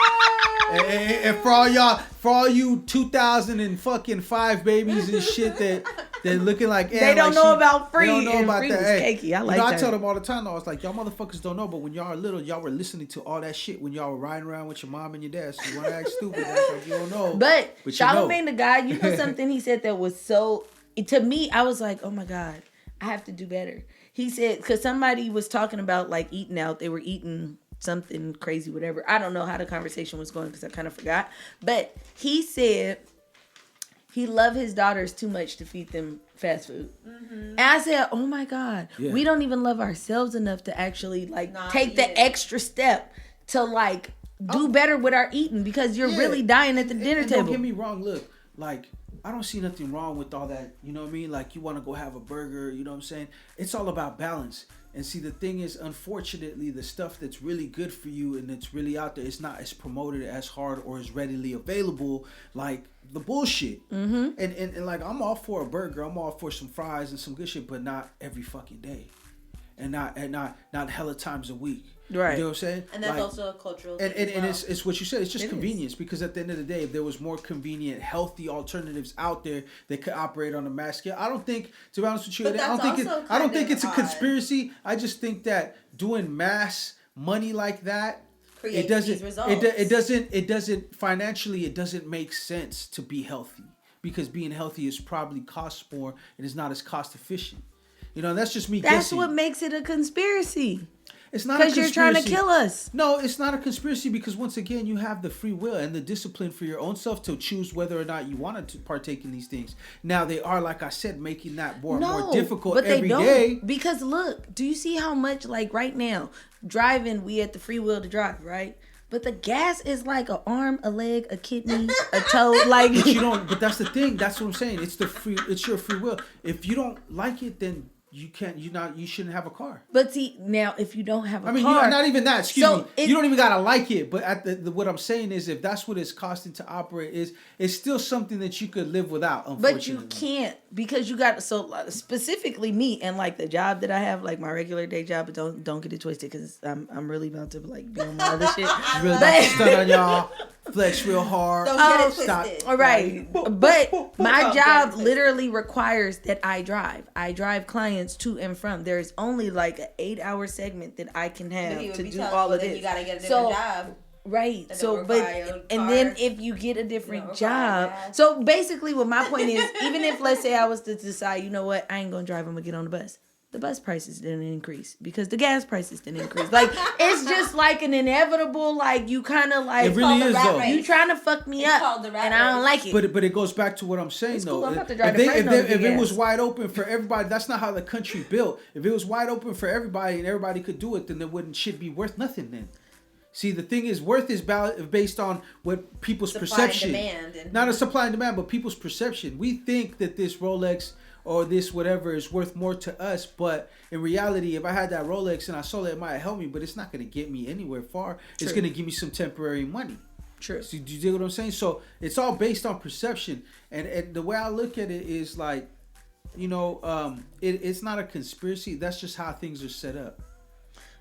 And for all you 2005 babies and shit that looking like They don't know about Free, They don't know and about Free that. was Hey, cakey. I like I that. tell them all the time. I was like, y'all motherfuckers don't know, but when y'all were little, y'all were listening to all that shit when y'all were riding around with your mom and your dad. So you want to act stupid, act like you don't know. But you Charlemagne know. the God, you know something he said that was so, to me, I was like, oh my God, I have to do better. He said, because somebody was talking about like eating out. They were eating something crazy, whatever. I don't know how the conversation was going because I kind of forgot. But he said he loved his daughters too much to feed them fast food. Mm-hmm. And I said, oh my God, we don't even love ourselves enough to actually like take the extra step to like do better with our eating, because you're really dying at the dinner table. Don't get me wrong, look, like, I don't see nothing wrong with all that, you know what I mean? Like, you want to go have a burger, you know what I'm saying? It's all about balance. And see, the thing is, unfortunately, the stuff that's really good for you and that's really out there, it's not as promoted as hard or as readily available like the bullshit. Mm-hmm. And like, I'm all for a burger, I'm all for some fries and some good shit, but not every fucking day, and not hella times a week. Right. You know what I'm saying? And that's like, also a cultural and thing. And it's what you said. It's just convenience. Because at the end of the day, if there was more convenient, healthy alternatives out there that could operate on a mass scale, I don't think, to be honest with you, But I don't think it's a odd. conspiracy. I just think that doing mass money like that, Creates it doesn't these results. it doesn't financially, it doesn't make sense to be healthy, because being healthy is probably costs more and is not as cost efficient. You know, that's just me guessing. That's what makes it a conspiracy. It's not a because conspiracy. you're trying to kill us. No, it's not a conspiracy, because once again, you have the free will and the discipline for your own self to choose whether or not you want to partake in these things. Now, they are, like I said, making that more difficult but every they don't, day. Because look, do you see how much, like right now, driving, we at the free will to drive, right? But the gas is like an arm, a leg, a kidney, a toe, like. But you don't. But that's the thing. That's what I'm saying. It's your free will. If you don't like it, then you can't. You shouldn't have a car. But see, now if you don't have a I mean, car, not even that. Excuse So me. You don't even gotta like it. But at what I'm saying is, if that's what it's costing to operate, it's still something that you could live without. Unfortunately, but you can't because you got specifically me and like the job that I have, like my regular day job. But don't get it twisted because I'm really about to like be on my other shit. You really about to stun on y'all, flex real hard. Don't get it Stop. twisted. All right, but my Don't job get it literally requires that I drive. I drive clients to and from. There's only like an 8-hour segment that I can But have he would to be do telling all you of that this. you gotta get a So- different job. Right. That So, don't but require your and car. then if you get a different don't require job, gas. so basically, what my point is, even if let's say I was to decide, you know what, I ain't gonna drive. I'm gonna get on the bus. The bus prices didn't increase because the gas prices didn't increase. Like it's just like an inevitable. Like you kind of like It really is though. you trying to fuck me It's up, called the rat and I don't race. like it. But it goes back to what I'm saying It's though. cool. I'm about to If drive they- to if Fresno to if get it was gas. wide open for everybody, that's not how the country built. If it was wide open for everybody and everybody could do it, then should be worth nothing then. See, the thing is, worth is based on what people's Supply and perception. demand and- Not a supply and demand, but people's perception. We think that this Rolex or this whatever is worth more to us, but in reality, if I had that Rolex and I sold it, it might help me, but it's not going to get me anywhere far. It's True. going to give me some temporary money. True. So, do you dig what I'm saying? So it's all based on perception, and the way I look at it is like, it's not a conspiracy. That's just how things are set up.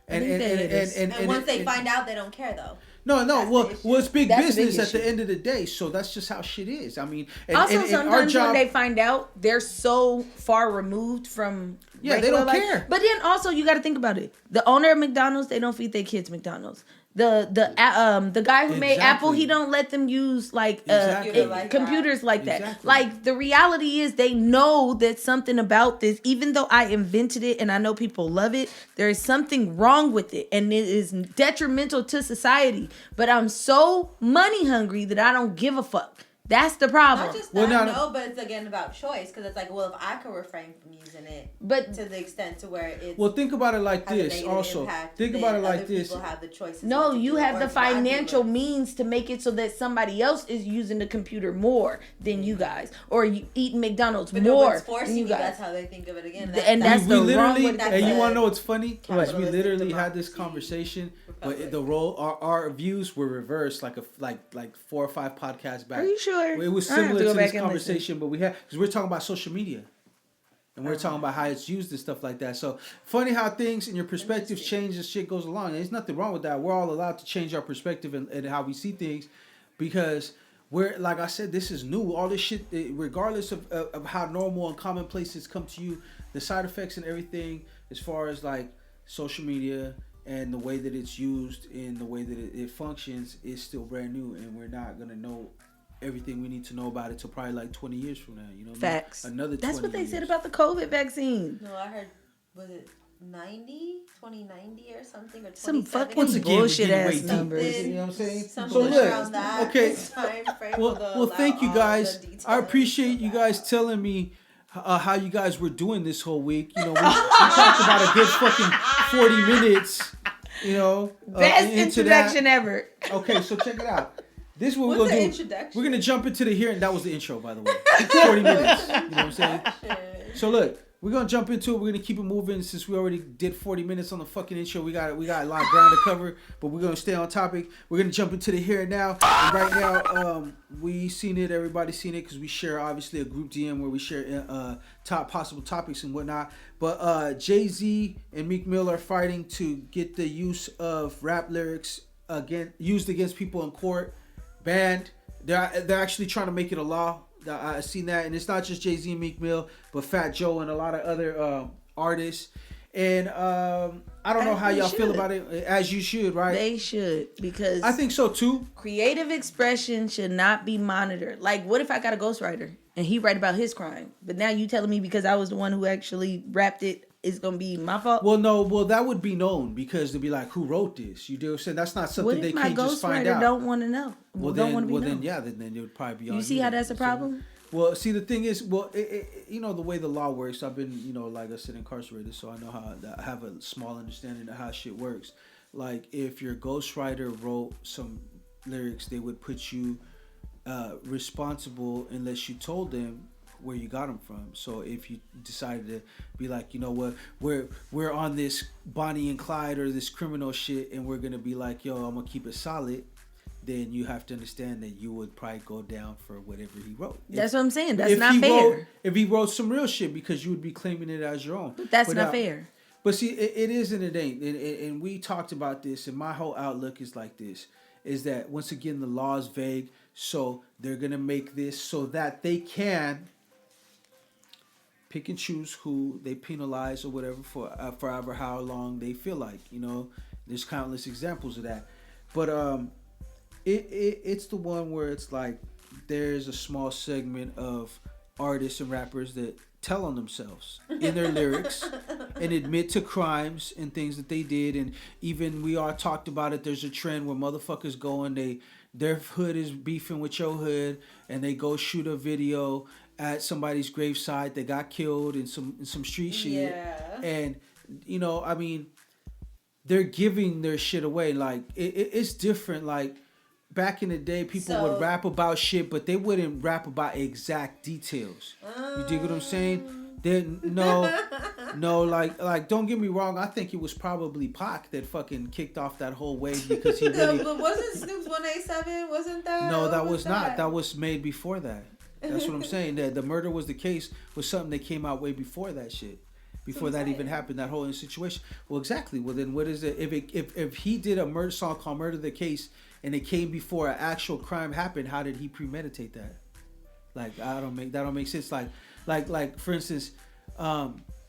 think that it is. And once they find out, they don't care though. No. That's Well, the issue. well, it's big That's the big business at the issue. end of the day. So that's just how shit is. I mean, Also, and our sometimes job. when they find out, they're so far removed from Yeah, they regular don't life. care. But then also, you got to think about it. The owner of McDonald's, they don't feed their kids McDonald's. The guy who made Apple, he don't let them use like Exactly. computers like that. Exactly. Like the reality is, they know that something about this, even though I invented it and I know people love it, there is something wrong with it, and it is detrimental to society. But I'm so money hungry that I don't give a fuck. That's the problem. Not just Well, that, no. no, but it's again about choice because it's like, well, if I could refrain from using it, But- to the extent to where it's Well, think about it like has a this. negative Also, impact, think then about it like other this. People have the choices. No, what to you do have or the to not do financial it. means to make it so that somebody else is using the computer more than you guys, or you eating McDonald's But more nobody's forcing than you you. guys. That's how they think of it again. And that's we the wrong literally, way to think and you about want it. to know what's funny? Is we Capitalistic literally had this democracy. conversation, Republic. but the role, our views were reversed like 4 or 5 podcasts back. Are you sure? It was I have similar to to go this back and conversation, but we had because we're talking about social media, and we're talking about how it's used and stuff like that. So funny how things and your perspectives change as shit goes along. There's nothing wrong with that. We're all allowed to change our perspective and how we see things, because we're, like I said, this is new. All this shit, regardless of how normal and commonplace it's come to you, the side effects and everything, as far as like social media and the way that it's used and the way that it functions, is still brand new, and we're not gonna know everything we need to know about it till probably like 20 years from now. You know what Facts. I mean? Another 20 That's what they years. said about the COVID vaccine. No, I heard, was it 2090 or something? Or Some 2070? fucking Once again, we're bullshit getting ass way deep. numbers. You know what I'm saying? Something So look, around that okay. time frame Well, will well, thank you allow all guys. the details I appreciate of you that. guys telling me how you guys were doing this whole week. You know, we talked about a good fucking 40 minutes. You know, Best into that. introduction ever. Okay, so check it out. This is what What's we're the gonna do. introduction? We're gonna jump into the here, and that was the intro, by the way. 40 minutes. You know what I'm saying? So look, we're gonna jump into it. We're gonna keep it moving since we already did 40 minutes on the fucking intro. We got a lot of ground to cover, but we're gonna stay on topic. We're gonna jump into the here and now. And right now, we seen it. Everybody's seen it because we share obviously a group DM where we share top possible topics and whatnot. But Jay-Z and Meek Mill are fighting to get the use of rap lyrics used against people in court banned. They're actually trying to make it a law. I've seen that, and it's not just Jay-Z and Meek Mill, but Fat Joe and a lot of other artists. And I don't know how They y'all feel should. about it. As you should, right? They should, because I think so too. creative expression should not be monitored. Like, what if I got a ghostwriter and he write about his crime, but now you telling me because I was the one who actually rapped it, it's gonna be my fault? Well, no, that would be known because they'd be like, "Who wrote this?" You do what I'm saying? That's not something What they if my can't just find ghostwriter out. don't want to know? Well, don't then, want to be known. then it would probably be on You see how that's a So- problem? Well, see, the thing is, you know, the way the law works, I've been, you know, like I said, incarcerated, so I know I have a small understanding of how shit works. Like, if your ghostwriter wrote some lyrics, they would put you responsible unless you told them where you got them from. So if you decided to be like, you know what, we're on this Bonnie and Clyde or this criminal shit, and we're gonna be like, yo, I'm gonna keep it solid, then you have to understand that you would probably go down for whatever he wrote. That's what I'm saying. That's not fair. If he wrote some real shit, because you would be claiming it as your own. But that's not fair. But see, it is and it ain't. And we talked about this, and my whole outlook is like this, is that, once again, the law is vague, so they're going to make this so that they can pick and choose who they penalize or whatever for forever, how long they feel like. You know, there's countless examples of that. But it's the one where it's like there's a small segment of artists and rappers that tell on themselves in their lyrics and admit to crimes and things that they did. And even we all talked about it, there's a trend where motherfuckers go and their hood is beefing with your hood, and they go shoot a video at somebody's gravesite that got killed in some street shit. Yeah. And you know, I mean, they're giving their shit away. Like it's different. Like back in the day, people would rap about shit, but they wouldn't rap about exact details. You dig what I'm saying? Then no, like don't get me wrong. I think it was probably Pac that fucking kicked off that whole wave, because he really. But wasn't Snoop's 187? Wasn't that? No, that was not. That was made before that. That's what I'm saying. That the murder was the case was something that came out way before that shit. Before that even happened, that whole situation. Well, exactly. Well, then what is it? If he did a murder song called "Murder the Case" and it came before an actual crime happened, how did he premeditate that? Like, that don't make sense. Like for instance,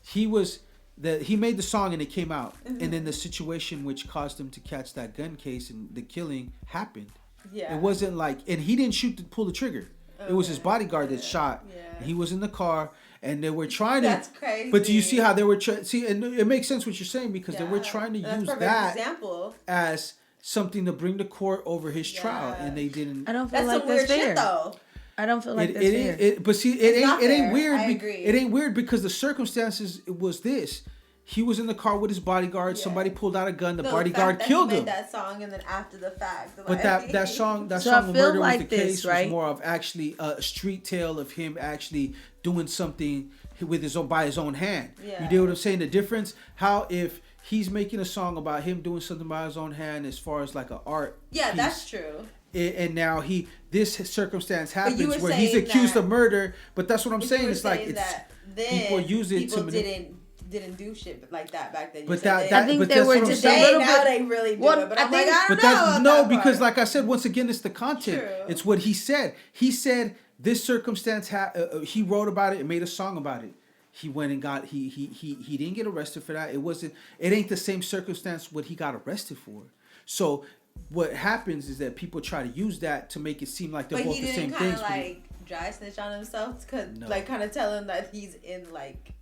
he made the song and it came out, and then the situation which caused him to catch that gun case and the killing happened. Yeah. It wasn't like, and he didn't pull the trigger. It was his bodyguard that shot. Yeah. He was in the car, and they were trying to. That's crazy. But do you see how they were see? And it makes sense what you're saying, because they were trying to use that example as something to bring the court over his trial, and they didn't. I don't feel like some weird that's fair. shit, though. I don't feel like that's fair. But see, it ain't weird. I agree. It ain't weird because the circumstances was this. He was in the car with his bodyguard. Yeah. Somebody pulled out a gun. The bodyguard killed him. That song, and then after the fact, but that song, so "The Murder Was the this, Case," was more of actually a street tale of him actually doing something with by his own hand. Yeah. You get what I'm saying? The difference, how if he's making a song about him doing something by his own hand, as far as like an art. Yeah, piece, that's true. And now this circumstance happens where he's accused of murder. But that's what I'm saying. It's like people use it to didn't do shit like that back then. But I think they were just a little bit. Now they really do it. But I think I don't know. Because like I said, once again, it's the content. True. It's what he said. He said this circumstance. He wrote about it and made a song about it. He went and got. He didn't get arrested for that. It wasn't. It ain't the same circumstance what he got arrested for. So what happens is that people try to use that to make it seem like they're both the same things. Like dry snitch on himself, like kind of tell him that he's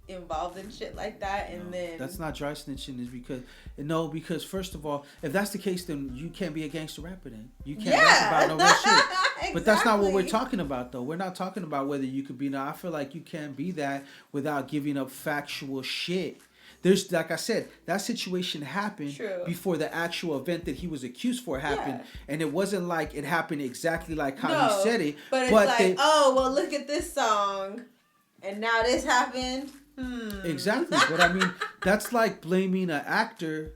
involved in shit like that, and then that's not dry snitching. Is because first of all, if that's the case, then you can't be a gangster rapper. Then you can't rap about no real shit. Exactly. But that's not what we're talking about, though. We're not talking about whether you could be. Now, I feel like you can't be that without giving up factual shit. There's, like I said, that situation happened before the actual event that he was accused for happened. Yeah. And it wasn't like it happened exactly like how he said it. But it's like, oh, well, look at this song. And now this happened. Exactly. But I mean, that's like blaming an actor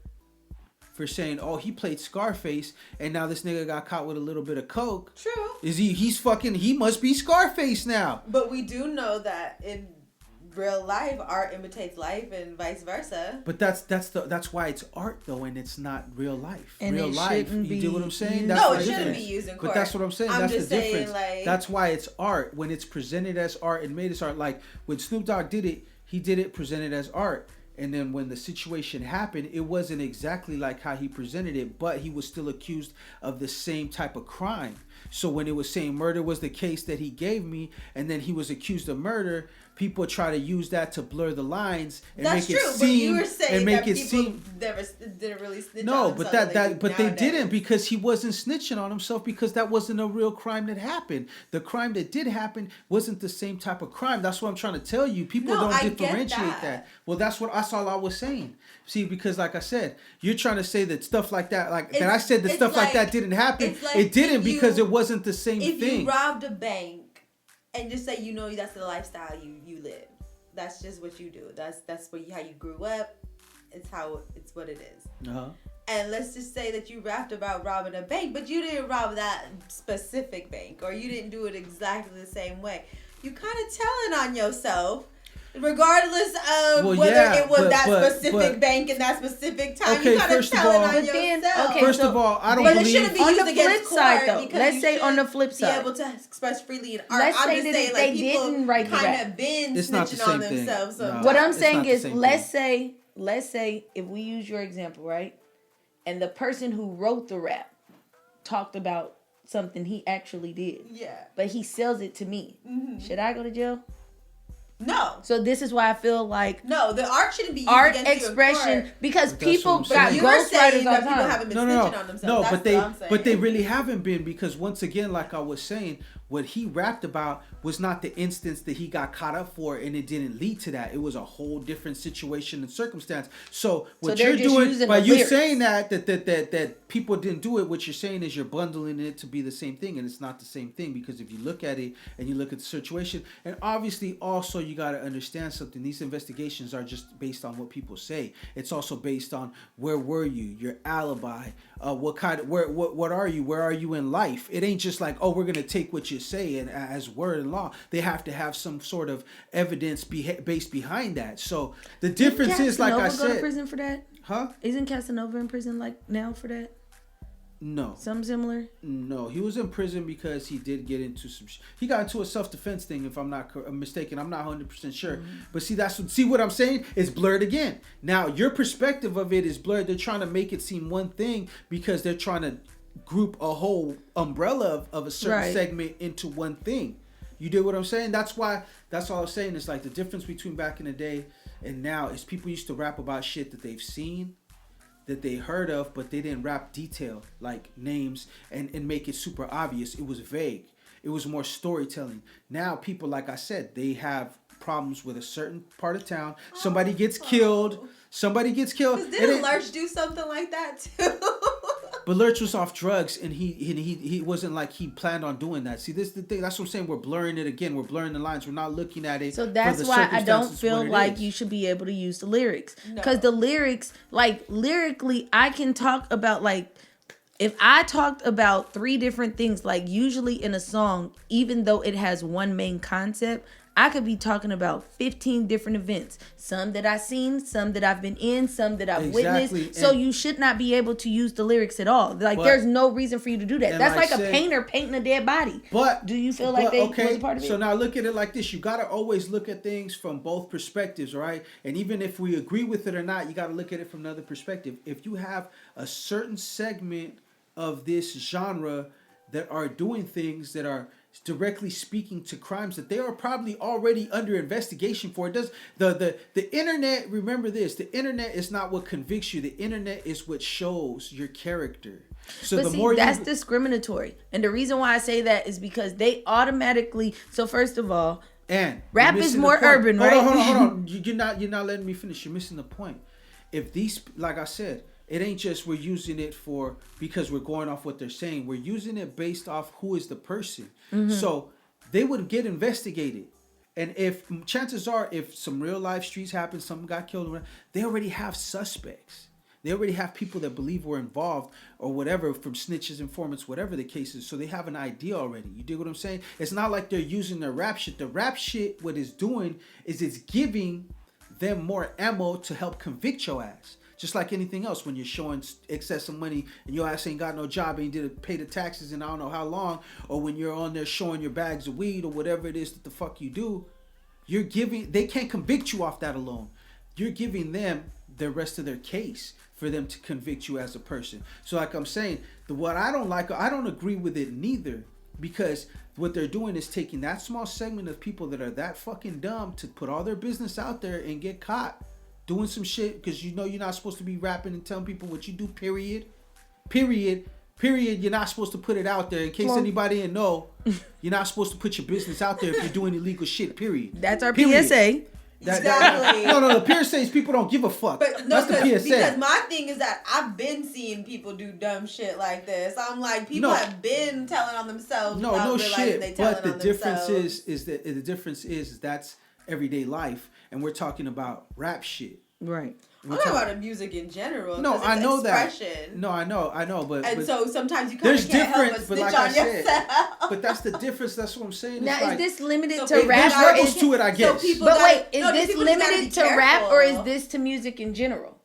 for saying, oh, he played Scarface, and now this nigga got caught with a little bit of coke. True. He must be Scarface now. But we do know that in real life, art imitates life, and vice versa. But that's why it's art, though, and it's not real life. And real life, you do what I'm saying? It shouldn't be used in court. But that's what I'm saying. That's the difference. That's why it's art when it's presented as art and made as art. Like when Snoop Dogg did it, he did it presented as art. And then when the situation happened, it wasn't exactly like how he presented it, but he was still accused of the same type of crime. So when it was saying murder was the case that he gave me, and then he was accused of murder, people try to use that to blur the lines and make it seem. But you were saying that people didn't really snitch on himself. But they didn't, because he wasn't snitching on himself, because that wasn't a real crime that happened. The crime that did happen wasn't the same type of crime. That's what I'm trying to tell you. People don't differentiate that. Well, that's all I was saying. See, because like I said, you're trying to say that stuff like that, that I said that stuff like that didn't happen. It didn't, because it wasn't the same thing. If you robbed a bank and just say that's the lifestyle you live. That's just what you do. That's how you grew up. It's what it is. Uh-huh. And let's just say that you rapped about robbing a bank, but you didn't rob that specific bank, or you didn't do it exactly the same way. You kind of telling on yourself, regardless of whether it was that specific bank in that specific time. Okay, you kind of telling on yourself. First of all, I don't but believe. It shouldn't be on used the against flip side, court, though. Let's say on the flip side, be able to express freely in art. Let's I'm say just that saying, if like, they people didn't write the kind rap. of been It's not the snitching on same thing. themselves. No. Sometimes. What I'm It's saying not the is, same let's say if we use your example, right, and the person who wrote the rap talked about something he actually did, but he sells it to me. Mm-hmm. Should I go to jail? No. So this is why I feel like the art shouldn't be used art against expression, you in court. because people got You're ghostwriters saying all that the people time. haven't been snitching on themselves. No, That's but they really haven't been, because once again, like I was saying, what he rapped about was not the instance that he got caught up for, and it didn't lead to that. It was a whole different situation and circumstance. So what you're doing by you saying that people didn't do it, what you're saying is you're bundling it to be the same thing, and it's not the same thing, because if you look at it and you look at the situation, and obviously also you got to understand something. These investigations are just based on what people say. It's also based on where were you, your alibi, what are you, where are you in life. It ain't just like, oh, we're gonna take what you say and as word and law. They have to have some sort of evidence based behind that. So the difference is, like I said, go to prison for that? Huh? Isn't Casanova in prison like now for that? No. Something similar? No, he was in prison because he did get into he got into a self-defense thing, if I'm not mistaken. I'm not 100% sure. Mm-hmm. But see what I'm saying? It's blurred again. Now, your perspective of it is blurred. They're trying to make it seem one thing because they're trying to group a whole umbrella of a certain segment into one thing. You did what I'm saying? That's all I was saying. It's like the difference between back in the day and now is people used to rap about shit that they've seen, that they heard of, but they didn't rap detail, like names, and make it super obvious. It was vague. It was more storytelling. Now people, like I said, they have problems with a certain part of town. Somebody gets killed. Didn't Lurch do something like that too? But Lurch was off drugs, and he wasn't like he planned on doing that. See, this is the thing. That's what I'm saying. We're blurring it again. We're blurring the lines. We're not looking at it. So that's why I don't feel like you should be able to use the lyrics. Because the lyrics, like lyrically, I can talk about, like, if I talked about 3 different things, like usually in a song, even though it has one main concept, I could be talking about 15 different events. Some that I've seen, some that I've been in, some that I've witnessed. So you should not be able to use the lyrics at all. Like, there's no reason for you to do that. That's like a painter painting a dead body. But do you feel like they was a part of it? So now look at it like this. You got to always look at things from both perspectives, right? And even if we agree with it or not, you got to look at it from another perspective. If you have a certain segment of this genre that are doing things that are directly speaking to crimes that they are probably already under investigation for. It does the internet, remember this, the internet is not what convicts you. The internet is what shows your character. So but that's discriminatory. And the reason why I say that is because they automatically, so first of all, and rap is more urban, right? Hold on. You're not letting me finish. You're missing the point. If these, like I said, it ain't just we're using it for because we're going off what they're saying. We're using it based off who is the person. Mm-hmm. So they would get investigated. And if chances are, if some real life streets happen, someone got killed, they already have suspects. They already have people that believe were involved or whatever, from snitches, informants, whatever the case is. So they have an idea already. You dig what I'm saying? It's not like they're using their rap shit. The rap shit, what it's doing is it's giving them more ammo to help convict your ass. Just like anything else, when you're showing excessive money and your ass ain't got no job and you didn't pay the taxes in I don't know how long, or when you're on there showing your bags of weed or whatever it is that the fuck you do, they can't convict you off that alone. You're giving them the rest of their case for them to convict you as a person. So like I'm saying, what I don't like, I don't agree with it neither, because what they're doing is taking that small segment of people that are that fucking dumb to put all their business out there and get caught doing some shit, because you know you're not supposed to be rapping and telling people what you do, period. You're not supposed to put it out there. In case anybody didn't know, you're not supposed to put your business out there if you're doing illegal shit, period. That's our PSA. Exactly. No. The PSA is people don't give a fuck. But no, that's the PSA. because my thing is that I've been seeing people do dumb shit like this. I'm like, people have been telling on themselves. No shit. They but the on difference themselves. is that the difference is that's everyday life, and we're talking about rap shit. Right. I'm talking about the music in general. No, I know expression. that. No, I know, but so sometimes you kind of can't help but snitch like on yourself. But that's the difference. That's what I'm saying. Now, is this limited so to rap? There's levels to it, I guess. So But wait, is these this people just gotta limited be to rap careful. or is this to music in general?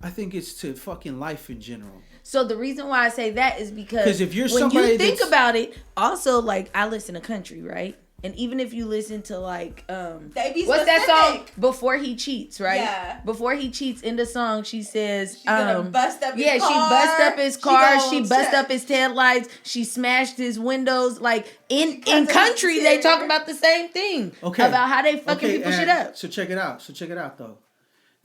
I think it's to fucking life in general. So the reason why I say that is because if you're when somebody you think about it, also like I listen to country, right? And even if you listen to like They be what's that song? specific. Before He Cheats, right? Yeah. Before He Cheats, in the song she says She's gonna bust up his car. she bust up his car, she gonna bust check. up his taillights, she smashed his windows. Like in of country, his they talk hair. about the same thing. Okay. About how they fucking people shit up. So check it out though.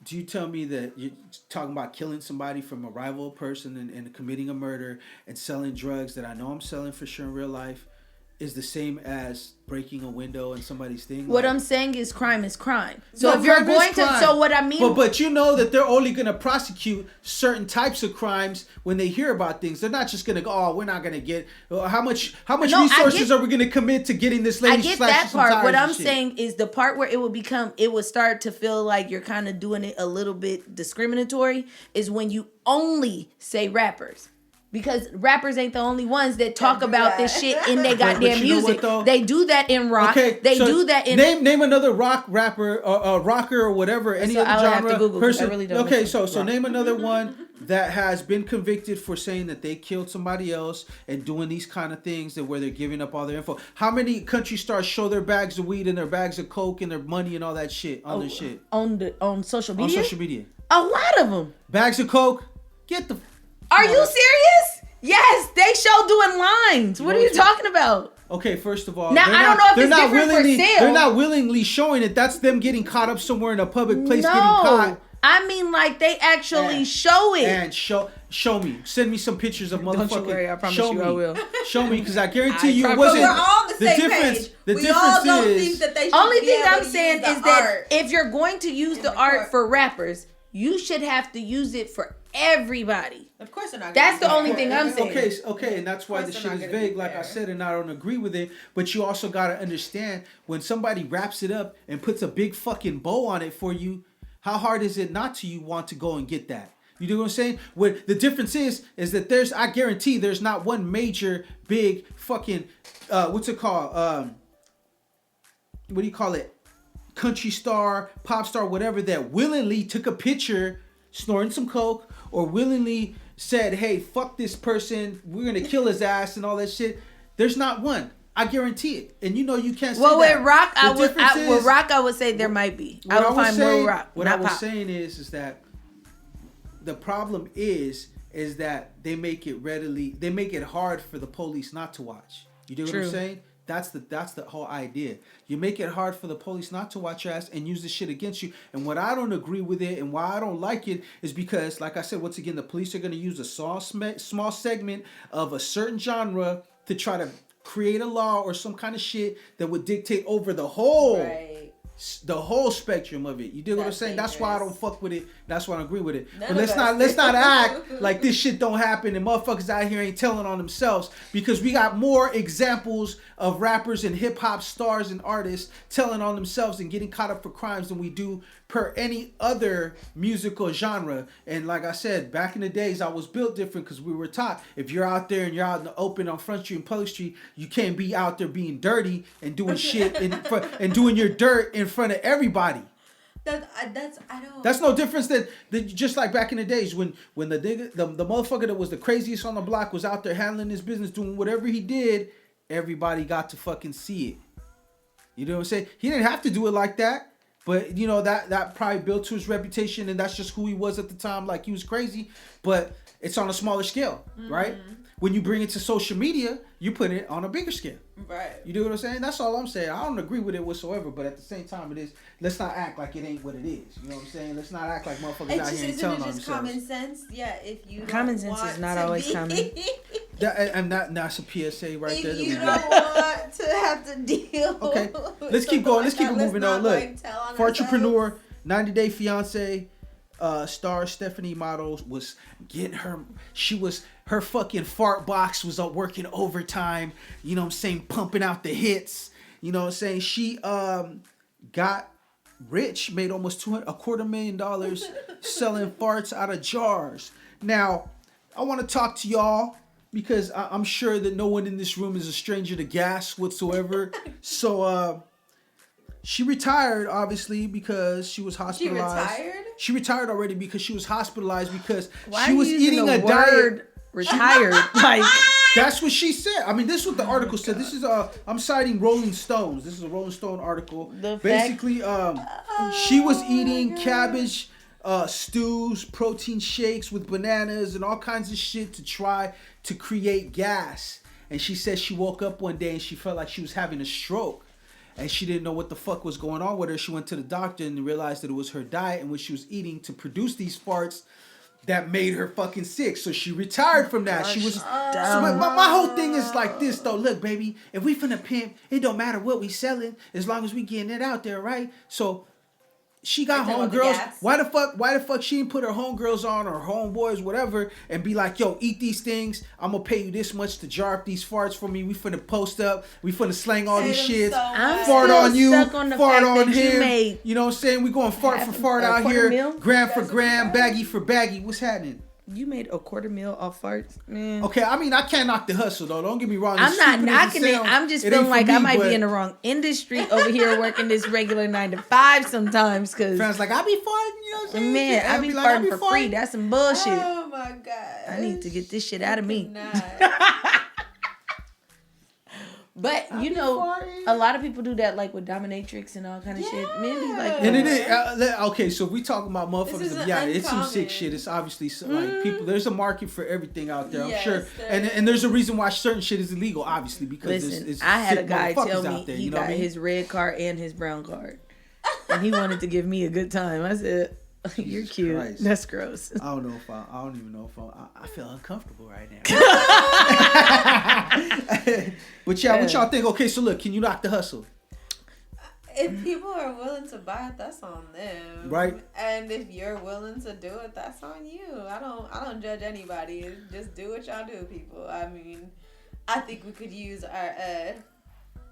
Do you tell me that you're talking about killing somebody from a rival person and committing a murder and selling drugs that I know I'm selling for sure in real life is the same as breaking a window in somebody's thing? What I'm saying is crime is crime. So No, if you're crime is going to, crime. so what I mean, But you know that they're only going to prosecute certain types of crimes when they hear about things. They're not just going to go, oh, we're not going to get how much No, resources are we going to commit to getting this lady? I get slashed that with some part. tires What and I'm shit? saying is the part where it would start to feel like you're kind of doing it a little bit discriminatory is when you only say rappers. Because rappers ain't the only ones that talk do about that. this shit in their But goddamn you know what, music. though? They do that in rock. They so do that in name another rock rapper or rocker or whatever, any So other I'll have genre to Google, 'cause I person. really don't Okay, listen so to rock. name another one that has been convicted for saying that they killed somebody else and doing these kind of things that where they're giving up all their info. How many country stars show their bags of weed and their bags of coke and their money and all that shit on their shit on social on media? social media? A lot of them. Bags of coke. Get the. Are you serious? Yes, they show doing lines. What are you talking about? Okay, first of all, Now, they're I don't not- know if they're it's not different for willingly, sale. They're not willingly showing it. That's them getting caught up somewhere in a public place getting caught. I mean like they actually And- show it. And show me. Send me some pictures of motherfucking. Don't you worry, I promise show you me. I will. Show me, because I guarantee I you it promise. wasn't. But we're all on the same difference. page. The we difference all don't is. think that they should Only be thing able I'm to saying use the is that art. if you're going to use the art court. for rappers, you should have to use it for everybody. Of course they're not. That's gonna the do only that. thing I'm saying. Okay, and that's why Of the course shit they're is not gonna be vague, like I fair. said, and I don't agree with it. But you also gotta understand when somebody wraps it up and puts a big fucking bow on it for you, how hard is it not to you want to go and get that? You know what I'm saying? What the difference is that I guarantee there's not one major big fucking what's it called? What do you call it? Country star, pop star, whatever, that willingly took a picture snorting some coke or willingly said, hey, fuck this person, we're gonna kill his ass and all that shit. There's not one. I guarantee it. And you know you can't say Well, that. with rock, The difference is- with rock, I would say there might be. I what would was find saying- more rock, What I not was pop. saying is that the problem is that they make it hard for the police not to watch. You know what I'm True. saying? That's the whole idea. You make it hard for the police not to watch your ass and use this shit against you. And what I don't agree with it and why I don't like it is because, like I said, once again, the police are going to use a small segment of a certain genre to try to create a law or some kind of shit that would dictate over the whole spectrum of it. You dig what I'm That's saying? That's why I don't dangerous. fuck with it. That's why I don't agree with it. None But of let's us not do. act like this shit don't happen and motherfuckers out here ain't telling on themselves, because we got more examples of rappers and hip hop stars and artists telling on themselves and getting caught up for crimes than we do per any other musical genre. And like I said, back in the days, I was built different because we were taught if you're out there and you're out in the open on Front Street and Public Street, you can't be out there being dirty and doing shit and doing your dirt in front of everybody. That's no difference than just like back in the days when the motherfucker that was the craziest on the block was out there handling his business, doing whatever he did, everybody got to fucking see it. You know what I'm saying? He didn't have to do it like that. But, you know, that probably built to his reputation, and that's just who he was at the time. Like, he was crazy, but it's on a smaller scale, right? When you bring it to social media, you put it on a bigger scale. Right. You know what I'm saying? That's all I'm saying. I don't agree with it whatsoever, but at the same time, it is. Let's not act like it ain't what it is. You know what I'm saying? Let's not act like motherfuckers out here ain't telling on Isn't it just themselves. common sense? Yeah, if you Common don't sense is want not to always be- common. That's a PSA right If there. that you we don't got. want to have to deal. Okay, with let's keep going. Let's keep it something moving like on. that, Look, let's not, like, tell on for ourselves. entrepreneur, 90 Day Fiance star Stephanie Models was getting her fucking fart box was up working overtime. You know what I'm saying? Pumping out the hits. You know what I'm saying? She got rich, made almost $250,000 selling farts out of jars. Now, I want to talk to y'all because I'm sure that no one in this room is a stranger to gas whatsoever. So, she retired, obviously, because she was hospitalized. She retired? She retired already because she was hospitalized because Why she are was you using eating the a diet. Retired. Like, That's what she said. I mean, this is what the article said. This is I'm citing Rolling Stones. This is a Rolling Stone article. Basically, she was eating cabbage stews, protein shakes with bananas and all kinds of shit to try to create gas. And she said she woke up one day and she felt like she was having a stroke. And she didn't know what the fuck was going on with her. She went to the doctor and realized that it was her diet and what she was eating to produce these farts that made her fucking sick. So she retired from that. She was. So my whole thing is like this though. Look, baby, if we finna pimp, it don't matter what we selling as long as we getting it out there, right? So she got homegirls. Why the fuck she didn't put her homegirls on or homeboys, whatever, and be like, yo, eat these things. I'm gonna pay you this much to jar up these farts for me. We finna post up. We finna slang all these shits. I'm fart still on you, stuck on the fart fact on that him. you made You know what I'm saying? We going fart for fart out here, $250,000? gram for gram, baggy for baggy. What's happening? You made $250,000 off farts, man. Okay, I mean, I can't knock the hustle though. Don't get me wrong. I'm not Stupid as knocking it. sounds, I'm just it feeling ain't for like I me, might but be in the wrong industry over here working this regular 9 to 5 sometimes. Cause Fans like I be farting, you know what I'm saying? man, I be farting for free. That's some bullshit. Oh my god! I need to get this shit out of me. Cannot. But you know, a lot of people do that, like with dominatrix and all kind of shit. Men be like, And it is okay. So if we talking about motherfuckers, isn't yeah, it's some sick uncommon. shit. It's obviously like people. There's a market for everything out there. I'm Yes, sure, there and there's a reason why certain shit is illegal. Obviously, because listen, it's I had a sick guy tell motherfuckers me out there, he you know got what I mean? his red card and his brown card, and he wanted to give me a good time. I said, "You're Jesus cute. Christ. That's gross." I don't know if I don't even know if I feel uncomfortable right now. But yeah, what y'all think? Okay, so look, can you knock the hustle? If people are willing to buy it, that's on them. Right. And if you're willing to do it, that's on you. I don't judge anybody. Just do what y'all do, people. I mean, I think we could use our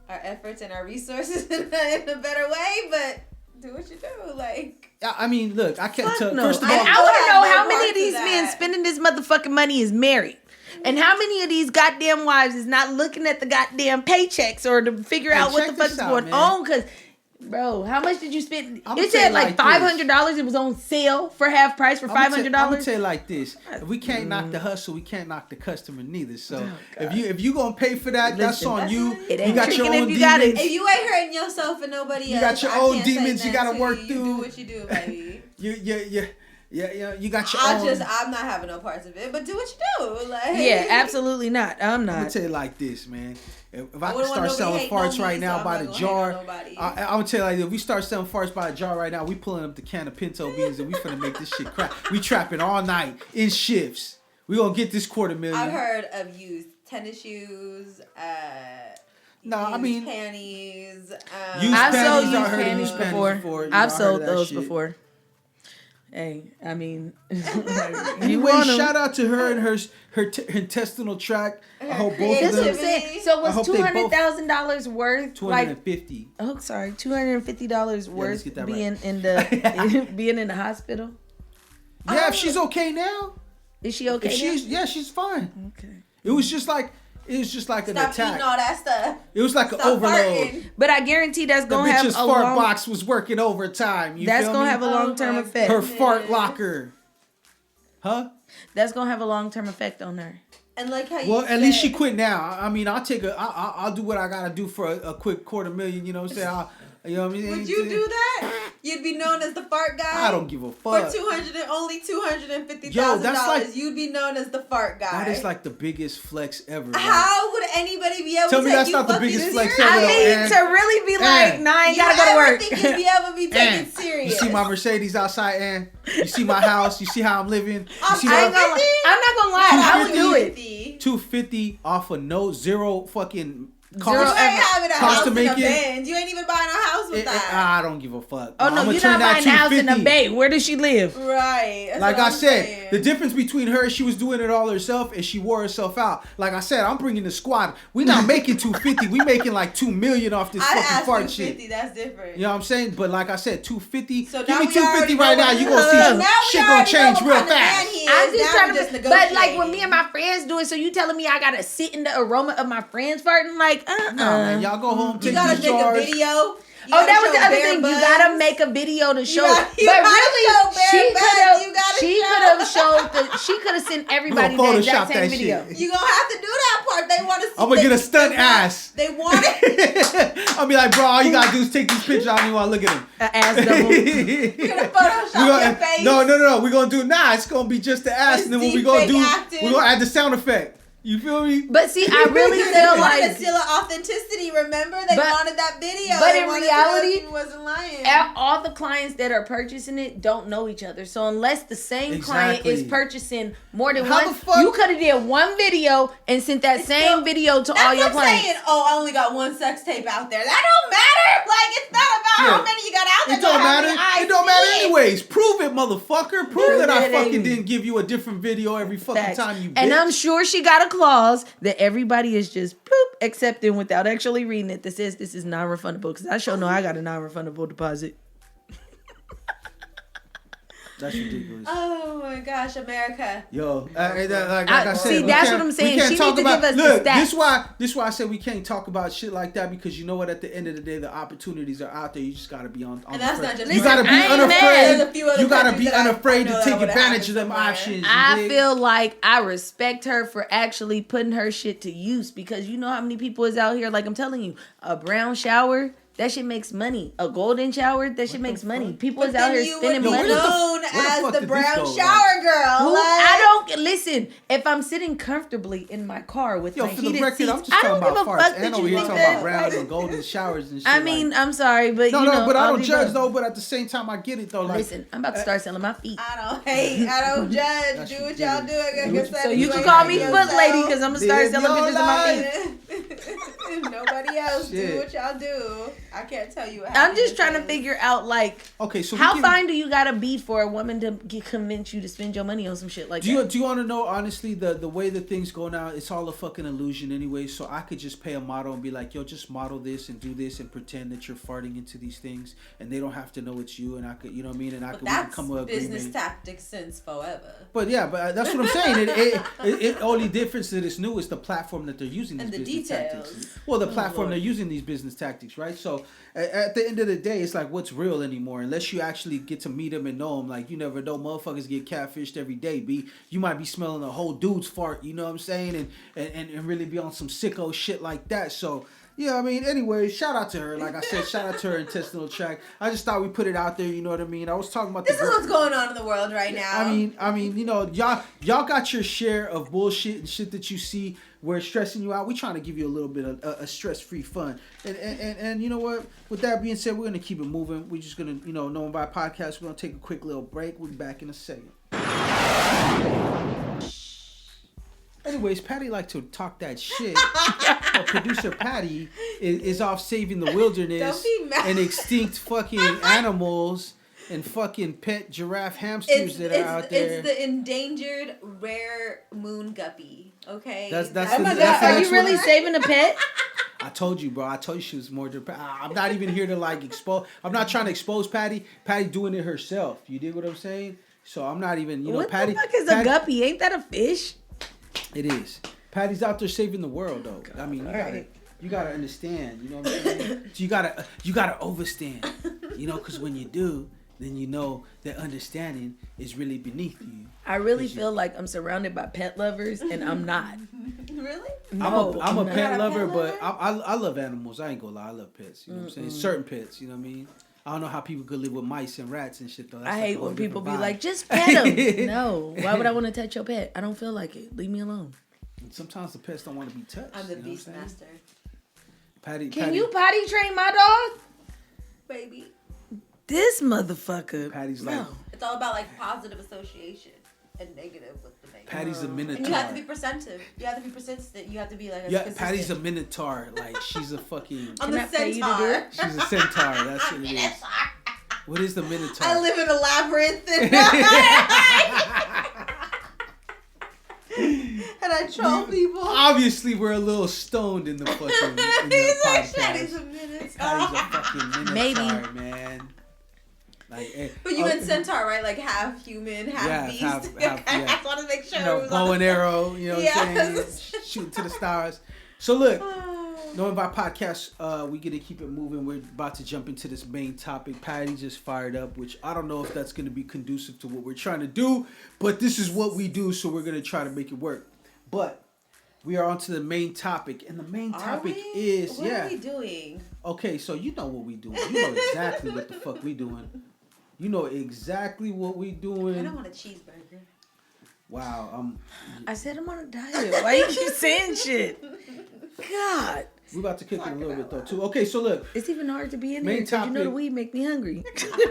efforts and our resources in a better way, but do what you do. Like, I mean, look, I can't tell. No. First of And all, I want to know have how no many part of to these that. men spending this motherfucking money is married. And how many of these goddamn wives is not looking at the goddamn paychecks or to figure out what the check fuck this is out, going man. on? Because, bro, how much did you spend? I'ma It tell said you like like $500. It was on sale for half price for I'm gonna $500. tell you like this: if we can't knock the hustle, we can't knock the customer neither. So God. if you gonna pay for that, that's Listen, on you. it You ain't got your tricking own if you got demons. it. if you ain't hurting yourself and nobody You else, got your I own can't say demons you nothing gotta to work you. through. You do what you do, baby. You got your own. I'm not having no parts of it, but do what you do. Like, Yeah, absolutely not. I'm I'm gonna not. tell you like this, man. If I I could wouldn't want start nobody selling hating on farts me, right now so by I'm the not gonna jar, hate on nobody. I'm gonna tell you like if we start selling farts by the jar right now, we pulling up the can of pinto beans and we finna make this shit crack. We trapping all night in shifts. We gonna get this $250,000. I've heard of used tennis shoes. No, I used mean panties. Used I've sold panties, I used heard of panties used panties before. before. You know, I I've heard sold of that those shit. before. Hey, I mean, you Anyway, want 'em. shout out to her and her intestinal tract. I hope both That's of what I'm them. saying. So I was hope they both- $200,000 worth like $250. oh sorry, $250 worth get that being right. in the being in the hospital? Yeah, if she's okay now. Is she okay? She's fine. now? Okay. It was just like an Stop eating attack. all that stuff. It was like an Stop overload. farting. But I guarantee that's The gonna have bitch's a fart long. box was working overtime. You That's feel gonna me? have a long term my effect. Her goodness. fart locker. Huh? That's gonna have a long term effect on her. And like how you Well, at least she said- quit now. I mean, I'll do what I gotta do for a quick $250,000. You know what I'm saying? You know what I mean? Would you do that? You'd be known as the fart guy. I don't give a For fuck. only $250,000, Yo, that's like- you'd be known as the fart guy. That is like the biggest flex ever. man. How would anybody be able Tell to me take that's you not the fucking biggest flex serious? ever, I though, mean, and- to really be like, and- nah, I ain't You gotta go to ever work. think you'd be able to be taken And serious? you see my Mercedes outside, and you see my house. You see how I'm living. You see I ain't my, gonna lie. I'm not gonna lie. I would do it. 250. $250 off of zero fucking cost. You ain't having a cost house to in make a it. Bend. You ain't even buying a house with that. I don't give a fuck. Oh no, I'ma you're turn not that buying a house in the $250. Bay. Where does she live? Right. That's Like what I I'm said, saying. the difference between her, she was doing it all herself, and she wore herself out. Like I said, I'm bringing the squad. We not making $250. We making like $2 million off this I fucking asked fart 250. shit. That's different. You know what I'm saying? But like I said, $250. So Give now me we $250 already right know now. what- You gonna So see now we shit gonna already know change what real kind of man fast. he is. I'm just Now trying we to, but like when negotiating. me and my friends do it, so you telling me I gotta sit in the aroma of my friends farting? Like, No, man, y'all go home, You take gotta these make a jars. video. You Oh, gotta that was show the other bare thing. buns. You gotta make a video to show. gotta- you but gotta really, show bare she buns. could have. You gotta She show. could have showed. She could have sent everybody We gonna the exact Photoshop same that video. shit. You gonna have to do that part. They want to see. I'm gonna get a stunt ass. They want it. I'll be like, bro, all you gotta do is take these pictures. I don't even want to look at them. An ass double. You're gonna Photoshop your face. No. We're gonna do it's gonna be just the ass, It's and then what we deep gonna fake do, acting. we're gonna add the sound effect. You feel me? But see, I really Because feel they wanted like to steal an authenticity. Remember, they But- wanted that video. but They in wanted to know reality, if he wasn't lying. all the clients that are purchasing it don't know each other. So unless the same client is Exactly. purchasing more than How one, the fuck- you could have did one video and sent that same still- video to That's all your what I'm clients. saying. Oh, I only got one sex tape out there. That don't matter. Like, it's not about Yeah. how many you got out there. It don't but how matter. many eyes It don't matter see it. anyways. Prove it, motherfucker. Prove that I it, fucking baby. didn't give you a different video every fucking Facts. time you bitch. And I'm sure she got a clause that everybody is just bloop accepting without actually reading it that says this is non-refundable. Because I sure know I got a non-refundable deposit. That's ridiculous. Oh my gosh, America. Yo, like I said, see, we that's can't- what I'm saying. we can't She talk need to about, give us the look, stats. this why I said we can't talk about shit like that, because you know what? At the end of the day, the opportunities are out there. You just gotta be on. And that's the not just you gotta be I ain't mad. unafraid. There's a few other You gotta countries be that I unafraid know to that take would've advantage of them happened options. you I dig? feel like I respect her for actually putting her shit to use, because you know how many people is out here, like I'm telling you, a brown shower, that shit makes money. A golden shower, that shit makes money. People But is out then here you spending would be money. known where the as fuck the did this brown go? shower girl. Who- Like, I don't listen. If I'm sitting comfortably in my car with Yo, my for the heated record, seats, I'm just I talking don't give about a farts fuck and that over you here think talking about that. brown and golden showers and shit. I mean, I'm sorry, but no, you know, but I all don't the judge above. though. But at the same time, I get it though. Like, Listen, I'm about to start selling my feet. I don't hate. I don't judge. That's Do what y'all do. I ridiculous. guess So that you you can ain't call me happy foot yourself. lady, because I'm gonna start Live selling your pictures of my life. feet. Nobody else Shit. do what y'all do. I can't tell you. What I'm just happiness trying to is. figure out, like, okay, so how fine do you gotta be for a woman to convince you to spend your money on some shit like Do you that? want to know honestly the way that things go now? It's all a fucking illusion anyway. So I could just pay a model and be like, yo, just model this and do this and pretend that you're farting into these things, and they don't have to know it's you. And I could, you know what I mean? And I But could we can that's come to an business agreement. tactics since forever. But yeah, but that's what I'm saying. It only difference that it's new is the platform that they're using these And the business details. tactics. Well, the platform Lord. they're using these business tactics, right? So at the end of the day, it's like, what's real anymore? Unless you actually get to meet them and know them. Like, you never know. Motherfuckers get catfished every day, B. You might be smelling a whole dude's fart, you know what I'm saying? And really be on some sicko shit like that. So, yeah, I mean, anyway, shout out to her. Like I said, shout out to her intestinal tract. I just thought we put it out there, you know what I mean? I was talking about This is what's going on in the world right now. I mean, you know, y'all got your share of bullshit and shit that you see where it's stressing you out. We trying to give you a little bit of a stress-free fun. And you know what? With that being said, we're going to keep it moving. We're just going to, you know, Knowing by Podcast, we're going to take a quick little break. We'll be back in a second. Anyways, Patty like to talk that shit. Well, producer Patty is off saving the wilderness Don't be mad. and extinct fucking animals and fucking pet giraffe hamsters that are out there. It's the endangered rare moon guppy. Okay. That's Oh my that's God, the are next you really one. saving a pet? I told you, bro. I told you she was more. I'm not even here to like expose. I'm not trying to expose Patty. Patty doing it herself. You dig what I'm saying? So I'm not even. You know, What Patty. the fuck is a Patty- guppy? Ain't that a fish? It is. Patty's out there saving the world, though. I mean, you gotta understand. You know what I'm saying? So you gotta overstand. You know, because when you do, then you know that understanding is really beneath you. I really feel like I'm surrounded by pet lovers, and I'm not. Really? No, I'm a not. pet lover, pet but lover? I love animals. I ain't gonna lie. I love pets. You know what I'm saying? Certain pets. You know what I mean? I don't know how people could live with mice and rats and shit though. That's I like hate a whole when people be different like, vibe. just pet him. No, why would I want to touch your pet? I don't feel like it. Leave me alone. Sometimes the pets don't want to be touched. I'm the you know what beast saying? master. Patty, Can Patty, you potty train my dog? Baby. This motherfucker. Patty's No. like, It's all about like positive association. and negative with the negative. Patty's a minotaur. And you have to be persistent. You have to be persistent. You have to be like Yeah, consistent. Patty's a minotaur. Like she's a fucking. On Can the I pay you to do centaur. it? She's a centaur. That's what it is. What is the minotaur? I live in a labyrinth and I troll people. Obviously, we're a little stoned in the fucking podcast. Patty's a minotaur. Patty's a fucking minotaur, Maybe. man. Like, But you meant centaur, right? Like half human, half beast. half, Okay, yeah. I just want to make sure. You know, it was bow on and arrow. You know what I'm Yes. saying? Shooting to the stars. So look. the... Knowing by podcast, we gonna keep it moving. We're about to jump into this main topic. Patty just fired up, which I don't know if that's gonna be conducive to what we're trying to do, but this is what we do, so we're gonna try to make it work. But we are on to the main topic, and the main topic is What are we doing? Okay, so you know what we doing. You know exactly what the fuck we doing. You know exactly what we doing. I don't want a cheeseburger. Wow, I said I'm on a diet. Why you keep saying shit? God. we're about to kick it a little bit though too. Okay, so look, It's even hard to be in Main here because you know the topic. weed make me hungry.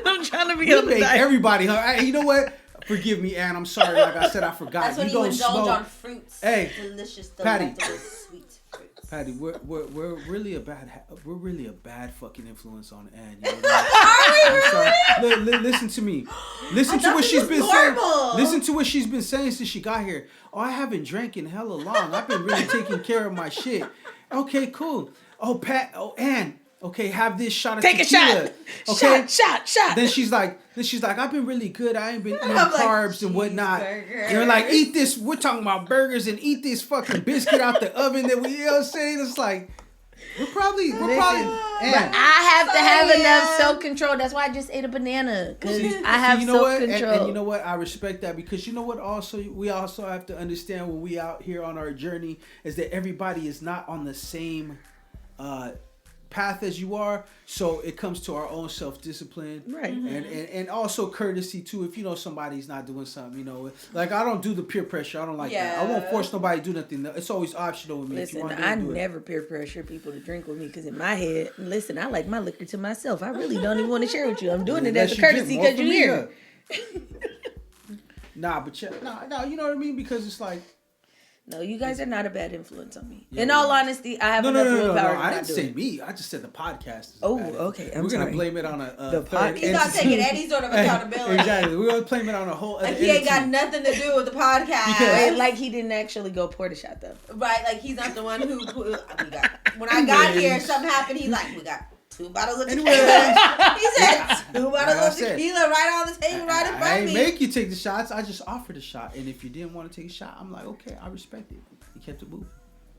I'm trying to be you on the make diet. everybody hungry. You know what? Forgive me, Ann. I'm sorry. Like I said, I forgot. That's when you don't indulge smoke. on fruits. Hey, Delicious, Patty. delectable, sweet fruits. Patty, we're really a bad fucking influence on Ann. You know what I'm sorry. Listen to me. Listen to what she's been saying. Listen to what she's been saying since she got here. Oh, I haven't drank in hella long. I've been really taking care of my shit. Okay, cool. Oh, Ann. Okay, have this shot of Take tequila. a shot. Okay. Shot. Then she's like, I've been really good. I ain't been eating I'm like, carbs and whatnot. cheeseburger. And you're like, eat this. We're talking about burgers and eat this fucking biscuit out the oven that we, you know what I'm saying? It's like, we're probably, But Ann, I have to have Sorry, enough Ann. self-control. That's why I just ate a banana. Because See, I have you know what? self-control. And you know what? I respect that because you know what? Also, we also have to understand when we out here on our journey is that everybody is not on the same path as you are. So it comes to our own self-discipline. Right. And also courtesy too. If you know somebody's not doing something, you know, like I don't do the peer pressure. I don't like that. I won't force nobody to do nothing. It's always optional with me. If you Listen, want to I do it. never peer pressure people to drink with me because in my head, listen, I like my liquor to myself. I really don't even want to share with you. I'm doing it as a courtesy because you're here. Nah, but no, you know what I mean? Because it's like, No, you guys are not a bad influence on me. Yeah, In we all are. honesty, I have no, enough no, willpower to I not didn't do say it. me. I just said the podcast. Is Oh, bad. okay. I'm We're gonna sorry. blame it on a The third podcast. He's not entity. taking any sort of accountability. Exactly. We're gonna blame it on a whole other Like he ain't got entity. nothing to do with the podcast. Because- Like he didn't actually go pour the shot though. Right, like he's not the one who we got. When I got Anyways. here, something happened. He's like, we got 2 bottles of tequila. Anyways. He said 2 Like I bottles of said, tequila right on the table, right in I front of ain't me. make you take the shots. I just offered a shot, and if you didn't want to take a shot, I'm like, okay, I respect it. You kept it moving.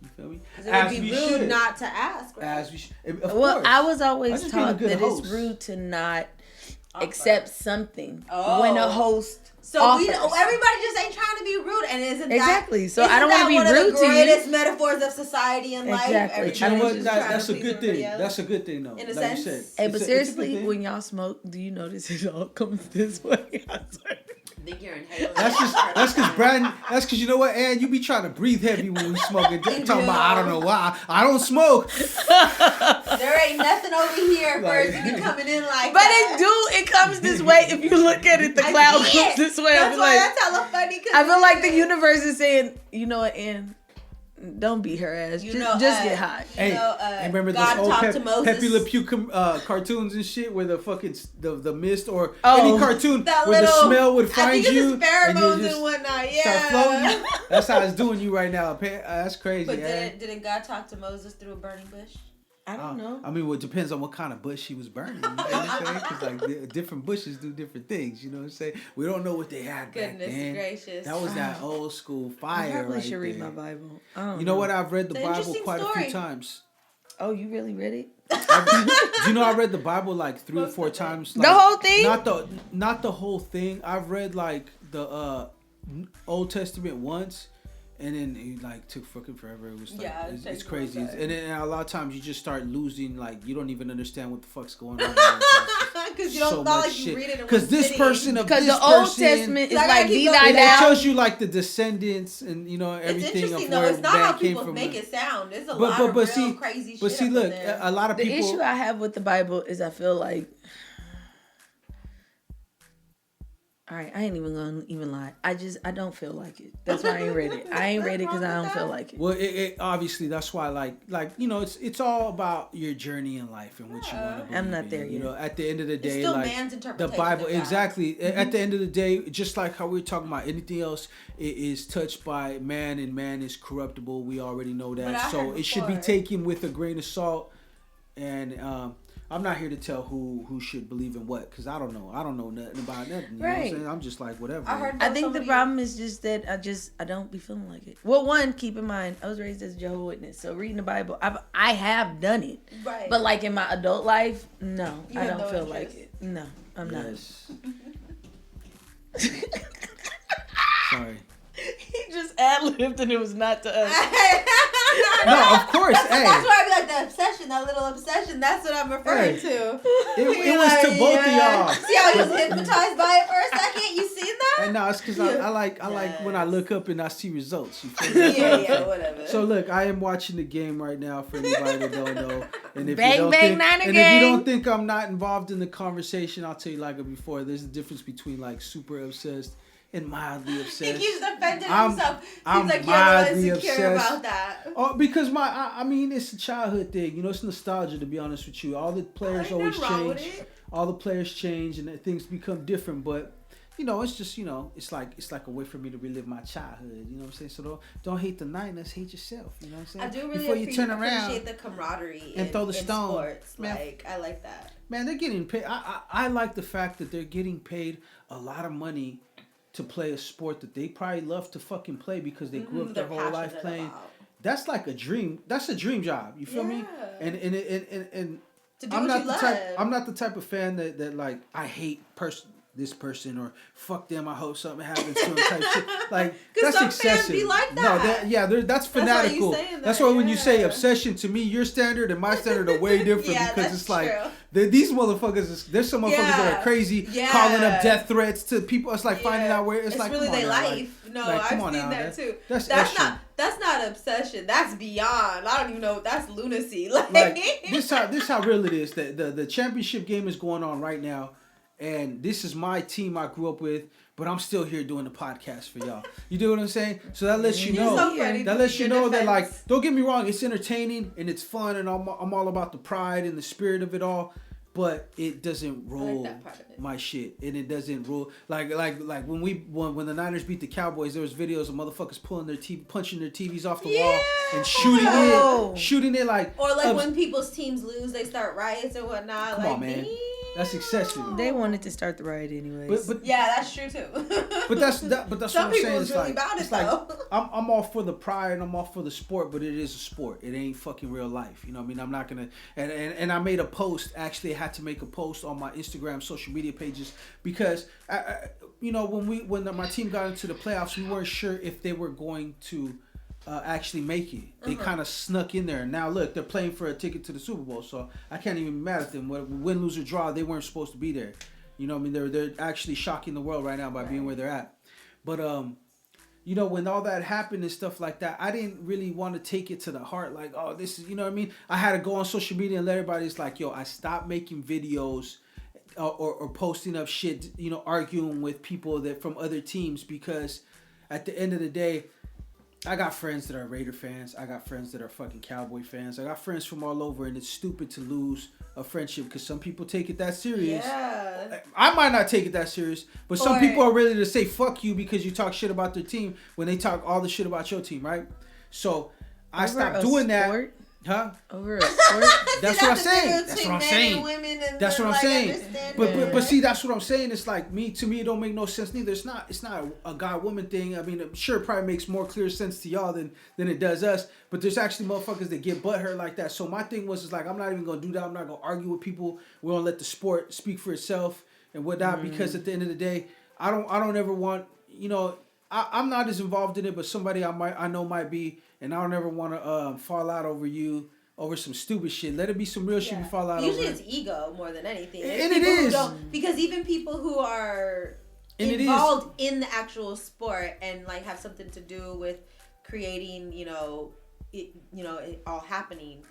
You feel me? 'Cause it would be rude not to ask. Right? As we should. Of Well, course. I was I always just being a taught good that host. it's rude to not Offer. accept something Oh. when a host So offers. everybody just ain't trying to be rude, and isn't Exactly. that So I don't want to be rude one to of you. the greatest metaphors of society and life. Exactly. But you know Everybody's what? just trying That's to a please good thing. everybody else. That's a good thing, though. In a like sense. you said. Hey, It's but a good seriously, thing. when y'all smoke, do you notice it all comes this way? I think you're inhaling. That's because Brandon. That's because you know what, Ann, you be trying to breathe heavy when we smoke. And talking about I don't know why I don't smoke. There ain't nothing over here for Like- it to be coming in like But that. it comes this way. If you look at it, the I cloud see comes it. this way. That's I'm why like, that's hella funny. I feel like the universe is saying, you know what, Ann, don't beat her ass. You Just, know, just get high. Hey, know, and remember God those old talked to Moses. Pepe Le Pew cartoons and shit, where the fucking the mist or Oh. any cartoon That where little, the smell would I find think you it's pheromones just and whatnot. start Yeah. floating. That's how it's doing you right now. That's crazy. But Ann. didn't God talk to Moses through a burning bush? I don't know. I mean, well, it depends on what kind of bush she was burning. You know what I'm saying? Because like different bushes do different things. You know what I'm saying? We don't know what they had back Goodness then. gracious. That was that old school I fire probably right should read there. my Bible. I don't You know what? I've read the It's an Bible interesting quite a story. few times. Oh, you really read it? Do you know I read the Bible like 3 or 4 times? The Like, whole thing? Not the whole thing. I've read like the Old Testament once, and then it like took fucking forever. It was like Yeah, it it's takes crazy. more time. And then a lot of times you just start losing, like you don't even understand what the fuck's going on. Because you don't feel like you read it in one Because this sitting. person of Because this the Old person, Testament is So I gotta like keep be going. thy it thou. shows you like the descendants and you know It's everything interesting of though. where It's not how that came people from. make it sound. There's a But- lot but- of but real see- crazy shit. But see, up look, in there. a lot of The people. issue I have with the Bible is I feel like All right, I ain't even gonna even lie. I don't feel like it. That's why I ain't ready. I ain't ready because I don't feel like it. Well, it obviously that's why like you know it's all about your journey in life and what you want to believe. I'm not there in. yet. You know, at the end of the day, It's still like man's interpretation the Bible, of God. exactly. At the end of the day, just like how we're talking about anything else, it is touched by man, and man is corruptible. We already know But that, I so heard it should be before- taken with a grain of salt. And I'm not here to tell who should believe in what, because I don't know nothing about nothing. You know what I'm Right. saying? I'm just like whatever. I heard I think the somebody- problem is just that I don't be feeling like it. Well, one, keep in mind, I was raised as a Jehovah's Witness, so reading the Bible, I have done it, Right. but like in my adult life, no, You I have don't no feel interest. like it. No, I'm Yes. not. Sorry. He just ad-libbed and it was not to us. No, of course. That's Hey, why I be like the obsession, that little obsession. That's what I'm referring Hey. to. it was to both of y'all. See how he was hypnotized by it for a second? You seen that? And no, it's because I like when I look up and I see results. You feel me? Yeah, whatever. So look, I am watching the game right now. For anybody that don't know, and if Bang, you don't bang, think, Niner and gang. if you don't think I'm not involved in the conversation, I'll tell you like before. There's a difference between like super obsessed and mildly He obsessed. keeps defending I'm- himself. I'm Seems like you're the one mildly insecure obsessed. about that. Oh, because I mean, it's a childhood thing. You know, it's nostalgia. To be honest with you, all the players Ain't always nothing wrong with change. it. All the players change, and things become different. But you know, it's just it's like a way for me to relive my childhood. You know what I'm saying? So don't hate the Niners, hate yourself. You know what I'm saying? I do really Before you turn around, appreciate the camaraderie and in, throw the in stone. sports. Man. Like, I like that. man, they're getting paid. I like the fact that they're getting paid a lot of money to play a sport that they probably love to fucking play because they grew up their They're whole life passionate playing. about. That's like a dream. That's a dream job. You feel me? Yeah. And To do I'm what not you the love. type. I'm not the type of fan that like I hate this person or fuck them. I hope something happens to them type shit. Like 'Cause that's some excessive. fans be like No, that. that's why you fanatical. saying That's that, why when you say yeah. obsession, to me, your standard and my standard are way different Yeah, because that's it's like true. these motherfuckers. There's some motherfuckers that Yeah. are crazy, Yeah. calling up death threats to people. It's like finding Yeah. out where it's like really come on their now, life. like- No, like, I've come on seen now, that too. That's That's not obsession. That's beyond. I don't even know. That's lunacy. Like, this how real it is. The championship game is going on right now, and this is my team I grew up with, but I'm still here doing the podcast for y'all. You do what I'm saying? So that lets you You're know. so funny That to lets you your know that, defense. like, don't get me wrong, it's entertaining and it's fun, and I'm all about the pride and the spirit of it all. But it doesn't roll that part of it. my shit, and it doesn't roll like when the Niners beat the Cowboys. There was videos of motherfuckers pulling their punching their TVs off the wall and Oh. shooting it like. Or like when people's teams lose, they start riots or whatnot. Come like, on, man. That's excessive. They wanted to start the riot anyways. But yeah, that's true too. But that's Some what I'm saying. people It's is really like, about it it's like though. I'm all for the pride and I'm all for the sport, but it is a sport. It ain't fucking real life. You know what I mean? I'm not gonna and I made a post. Actually, I had to make a post on my Instagram social media pages because when my team got into the playoffs, we weren't sure if they were going to actually make it. They kind of snuck in there. Now look, they're playing for a ticket to the Super Bowl, so I can't even be mad at them. Win, lose or draw, they weren't supposed to be there. You know what I mean? They're actually shocking the world right now by being where they're at. But when all that happened and stuff like that, I didn't really want to take it to the heart. Like, oh, this is, you know what I mean? I had to go on social media and let everybody. It's like, yo, I stopped making videos or posting up shit. Arguing with people that from other teams because at the end of the day, I got friends that are Raider fans. I got friends that are fucking Cowboy fans. I got friends from all over, and it's stupid to lose a friendship because some people take it that serious. Yeah. I might not take it that serious, but some people are ready to say fuck you because you talk shit about their team when they talk all the shit about your team, right? So I stopped doing that. Huh? Over a sport? That's what I'm saying. That's what I'm saying. That's what I'm saying. But see, that's what I'm saying. It's like to me, it don't make no sense neither. It's not a guy-woman thing. I mean, I'm sure it probably makes more clear sense to y'all than it does us. But there's actually motherfuckers that get butthurt like that. So my thing was like, I'm not even gonna do that. I'm not gonna argue with people. We're gonna let the sport speak for itself and whatnot. Because at the end of the day, I don't ever want I'm not as involved in it, but somebody I know might be, and I don't ever want to fall out over some stupid shit. Let it be some real shit we fall out Usually over. it's ego more than anything. And it is. Because even people who are And involved in the actual sport and like have something to do with creating, it all happening.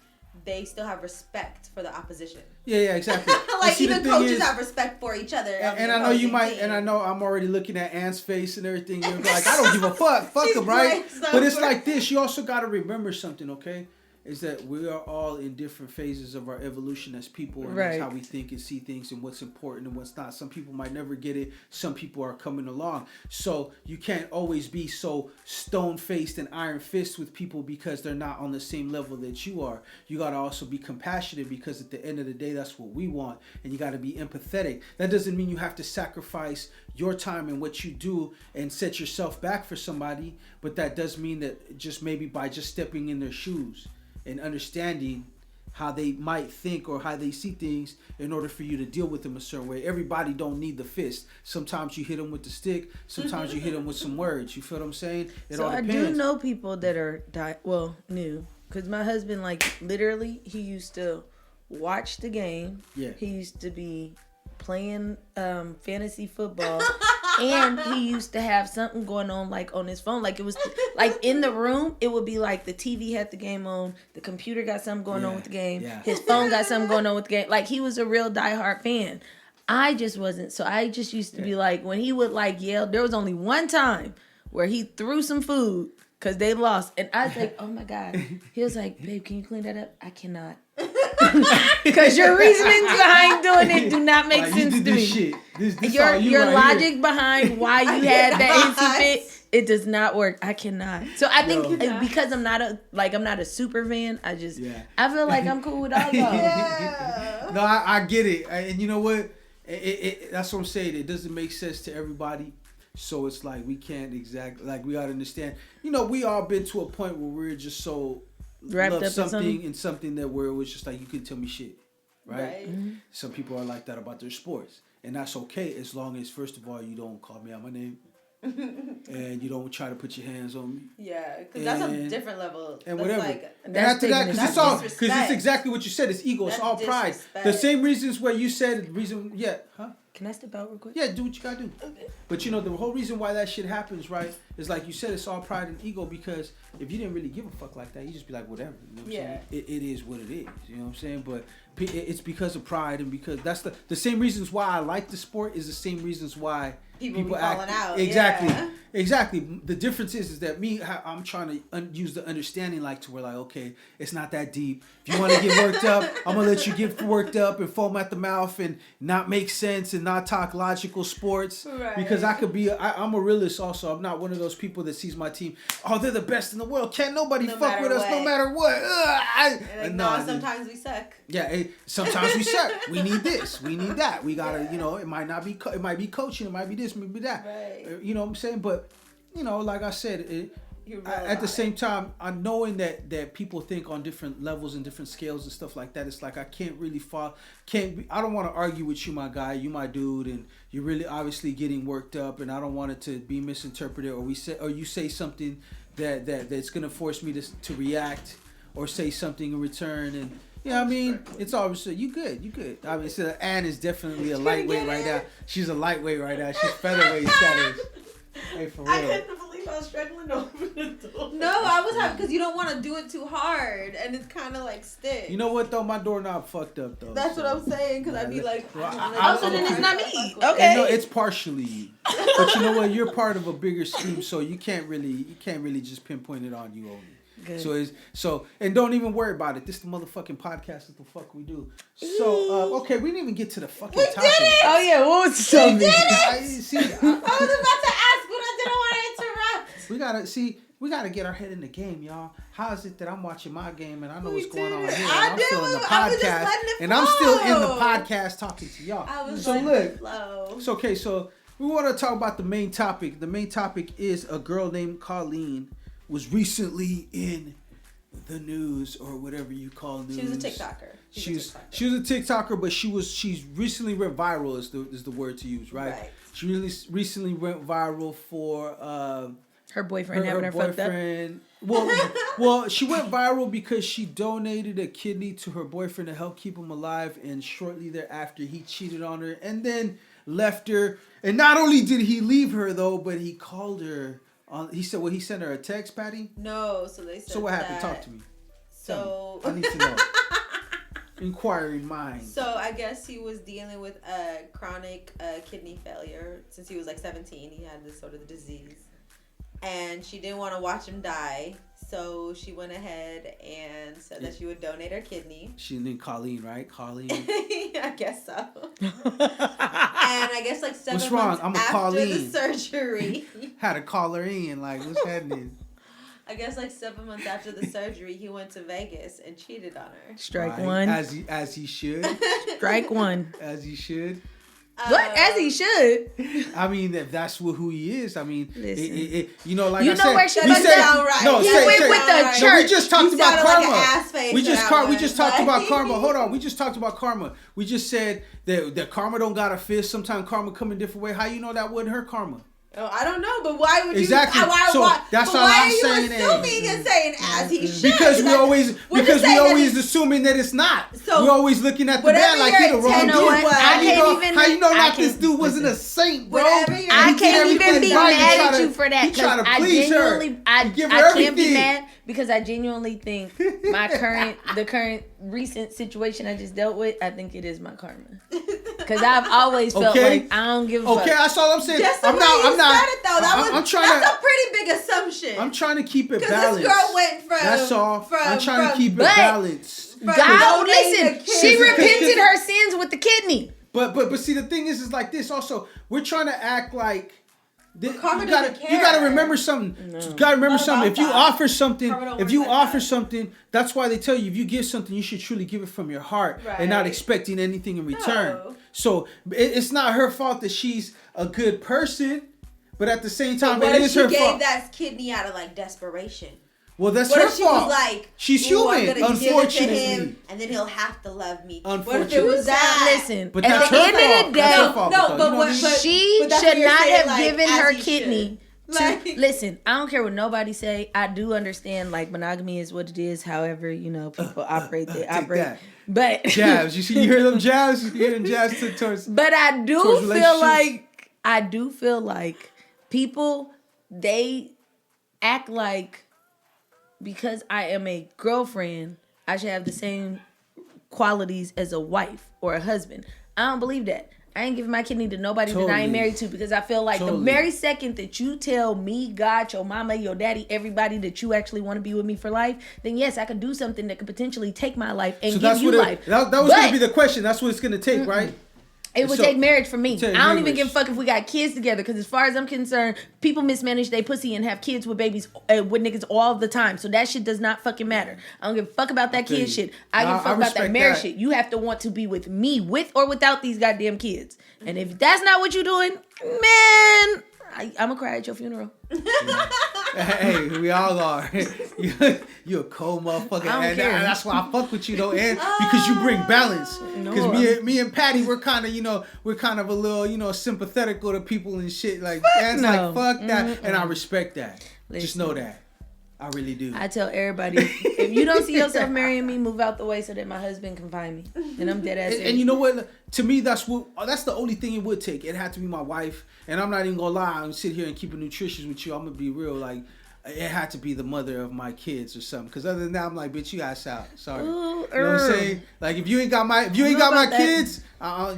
they still have respect for the opposition. Yeah, exactly. Like see, even coaches have respect for each other. And I know you might, and I know I'm already looking at Ann's face and everything. You're like, I don't give a fuck them, right? But it's like this. You also got to remember something, okay? Is that we are all in different phases of our evolution as people, and that's how we think and see things and what's important and what's not. Some people might never get it. Some people are coming along. So you can't always be so stone-faced and iron-fist with people because they're not on the same level that you are. You got to also be compassionate because at the end of the day, that's what we want. And you got to be empathetic. That doesn't mean you have to sacrifice your time and what you do and set yourself back for somebody. But that does mean that just maybe by just stepping in their shoes and understanding how they might think or how they see things in order for you to deal with them a certain way. Everybody don't need the fist. Sometimes you hit them with the stick. Sometimes you hit them with some words. You feel what I'm saying? It all depends. I do know people that are new. Because my husband, like, literally, he used to watch the game. Yeah. He used to be playing fantasy football. And he used to have something going on, like, on his phone. Like, it was, like, in the room, it would be like the TV had the game on, the computer got something going on with the game, his phone got something going on with the game. Like, he was a real diehard fan. I just wasn't. So I just used to be like, when he would, like, yell, there was only one time where he threw some food because they lost. And I was like, oh, my God. He was like, babe, can you clean that up? I cannot. Because your reasonings behind doing it do not make sense to me. Shit. This your right logic here. behind why you had that hissy fit, it does not work. I cannot. So I think because I'm not a super fan, I feel like I'm cool with all y'all. Yeah. No, I get it. And you know what? That's what I'm saying. It doesn't make sense to everybody. So it's like we can't exactly, like, we gotta understand. You know, we all been to a point where we're just so wrapped love up something in something that where it was just like, you can tell me shit, right? Mm-hmm. Some people are like that about their sports, and that's okay as long as, first of all, you don't call me out my name and you don't try to put your hands on me. Yeah, because that's a different level. And that's whatever. Like, and after that, because it's exactly what you said. It's ego. That's it's all pride. disrespect. The same reasons where you said Can I step out real quick? Yeah, do what you gotta do. Okay. But you know, the whole reason why that shit happens, right, is like you said, it's all pride and ego, because if you didn't really give a fuck like that, you just be like, whatever. You know what I'm saying? It is what it is. You know what I'm saying? But it's because of pride, and because that's the same reasons why I like the sport is the same reasons why people be falling out. Exactly. Yeah. Exactly. The difference is that I'm trying to use the understanding, like, to where, like, okay, it's not that deep. If you want to get worked up, I'm going to let you get worked up and foam at the mouth and not make sense and not talk logical sports. Right. Because I'm a realist also. I'm not one of those people that sees my team, oh, they're the best in the world. Can't nobody fuck with us no matter what. Sometimes we suck. Yeah, sometimes we suck. We need this. We need that. We got to, it might not be, it might be coaching. It might be this, maybe that. Right. You know what I'm saying? But, like I said, at the same time, I'm knowing that people think on different levels and different scales and stuff like that. It's like I can't really I don't want to argue with you, my guy. You my dude, and you're really obviously getting worked up, and I don't want it to be misinterpreted, or you say something that's gonna force me to react or say something in return. And I mean, it's obviously you good. I mean, so Ann is definitely a lightweight right now. She's a lightweight right now. She's featherweight status. Hey, for real. I couldn't believe I was struggling over the door. No, I was happy because you don't want to do it too hard, and it's kind of like stick. You know what though? My doorknob fucked up though. That's what I'm saying, because I'd be like, so then it's not me. Okay. And no, it's partially you. But you know what? You're part of a bigger scheme, so you can't really just pinpoint it on you only. Good. So and don't even worry about it. This is the motherfucking podcast. Is the fuck we do. So okay, we didn't even get to the fucking topic. Did it? Oh yeah, what was the topic? I was about to ask, but I didn't want to interrupt. We gotta get our head in the game, y'all. How is it that I'm watching my game and I know what's going on here? I'm still in the podcast, and I'm still in the podcast talking to y'all. So okay, so we want to talk about the main topic. The main topic is a girl named Colleen was recently in the news, or whatever you call news. She was a TikToker. She was a TikToker, but she's recently went viral is the word to use, right? She really recently went viral for her boyfriend having her fucked up. Well, she went viral because she donated a kidney to her boyfriend to help keep him alive, and shortly thereafter he cheated on her and then left her. And not only did he leave her though, but he called her. He sent her a text, Patty? No, so they said. So what happened? Talk to me. So I need to know. Inquiring mind. So I guess he was dealing with chronic kidney failure since he was like 17. He had this sort of disease, and she didn't want to watch him die, so she went ahead and said that she would donate her kidney. She named Colleen, right? Colleen. I guess so. And I guess like 7 What's wrong? months I'm a after Colleen. the surgery. Had to call her in. Like, what's happening? I guess like 7 months after the surgery, he went to Vegas and cheated on her. Strike Right. one. As he should. Strike one. As he should. What? As he should. I mean, if that's who he is, I mean, Listen. you know, like You I know said, where she we went said, down right. no, He say, went say, with the no, church. we just talked He about sounded like karma. an ass face we for just that we one. just talked Like- about karma. Hold on, we just talked about karma. We just said that karma don't got a fist. Sometimes karma come in different way. How you know that wasn't her karma? Oh, I don't know, but why would Exactly. you? Why, So, that's but all why I'm are you saying assuming and saying as he should? Because we Like, always we're just saying that assuming that it's not. So, we're always looking at the whatever bad like he your the wrong intent dude. was, How you I know? can't even- How you know I not this can't- dude wasn't a saint, bro? Whatever your I He can't did even everything be right. He mad try at to- you for that he try because to I please her. genuinely, I Give her can't be everything. mad because I genuinely think the current recent situation I just dealt with, I think it is my karma. Because I've always felt Okay. like I don't give a Okay, fuck. that's all I'm saying. Just the I'm way not. you I'm not. said it though. I'm trying that's to. a pretty big assumption. I'm trying to keep it Because balanced. this girl went from. That's all. I'm trying to keep it But- balanced. from God, donating listen, a she kidney- repented her sins with the kidney. But see, the thing is like this. Also, we're trying to act like. karma You gotta doesn't remember something. No. You gotta remember What something. about If you that? offer something, Karma don't if work you like offer that. something, that's why they tell you if you give something, you should truly give it from your heart and not Right. expecting anything in return. No. So it's not her fault that she's a good person, but at the same time, What it if is she her gave fault. that kidney out of like desperation? Well, that's What her if she fault. was like, She's "Ooh, I'm human, gonna give it to unfortunately. him, and then he'll have to love me." What if it Unfortunately. was that? Listen, But at that's the her end fault. of the That's day, her fault, no, though. but You know what- what I mean? but- she but that's should what you're not saying, have like, given as her he kidney. should. Like- Listen, I don't care what nobody say. I do understand like monogamy is what it is. However, you know, people operate, they Take operate. that. But Jabs. You hear them jabs? You hear them jabs towards. But I do Towards feel like people, they act like because I am a girlfriend, I should have the same qualities as a wife or a husband. I don't believe that. I ain't giving my kidney to nobody that I Totally. ain't married to because I feel like Totally. the very second that you tell me, God, your mama, your daddy, everybody that you actually want to be with me for life, then yes, I could do something that could potentially take my life and So give that's you what life. that was But going to be the question. That's what it's going to take, right? it would So- take marriage for me. Take I don't even marriage. give a fuck if we got kids together. Because as far as I'm concerned, people mismanage their pussy and have kids with babies with niggas all the time. So that shit does not fucking matter. I don't give a fuck about that feel kid you. shit. I give a I fuck about that respect marriage that. shit. You have to want to be with me, with or without these goddamn kids. And if that's not what you're doing, man, I'm gonna cry at your funeral. Hey, we all are. You a cold motherfucker, I don't and care. that's why I fuck with you though, and because you bring balance. Because No. me and Patty, we're kind of a little, sympathetical to people and shit. Like, and it's no. like fuck that, and I respect that. Just Listen. know that. I really do. I tell everybody, if you don't see yourself marrying me, move out the way so that my husband can find me. And I'm dead ass. And you know what? To me, that's the only thing it would take. It had to be my wife, and I'm not even gonna lie and sit here and keep it nutritious with you. I'm gonna be real, like. It had to be the mother of my kids or something. Because other than that, I'm like, bitch, you ass out. Sorry. Ooh, You know what I'm saying? Like, if you ain't got my about that. kids,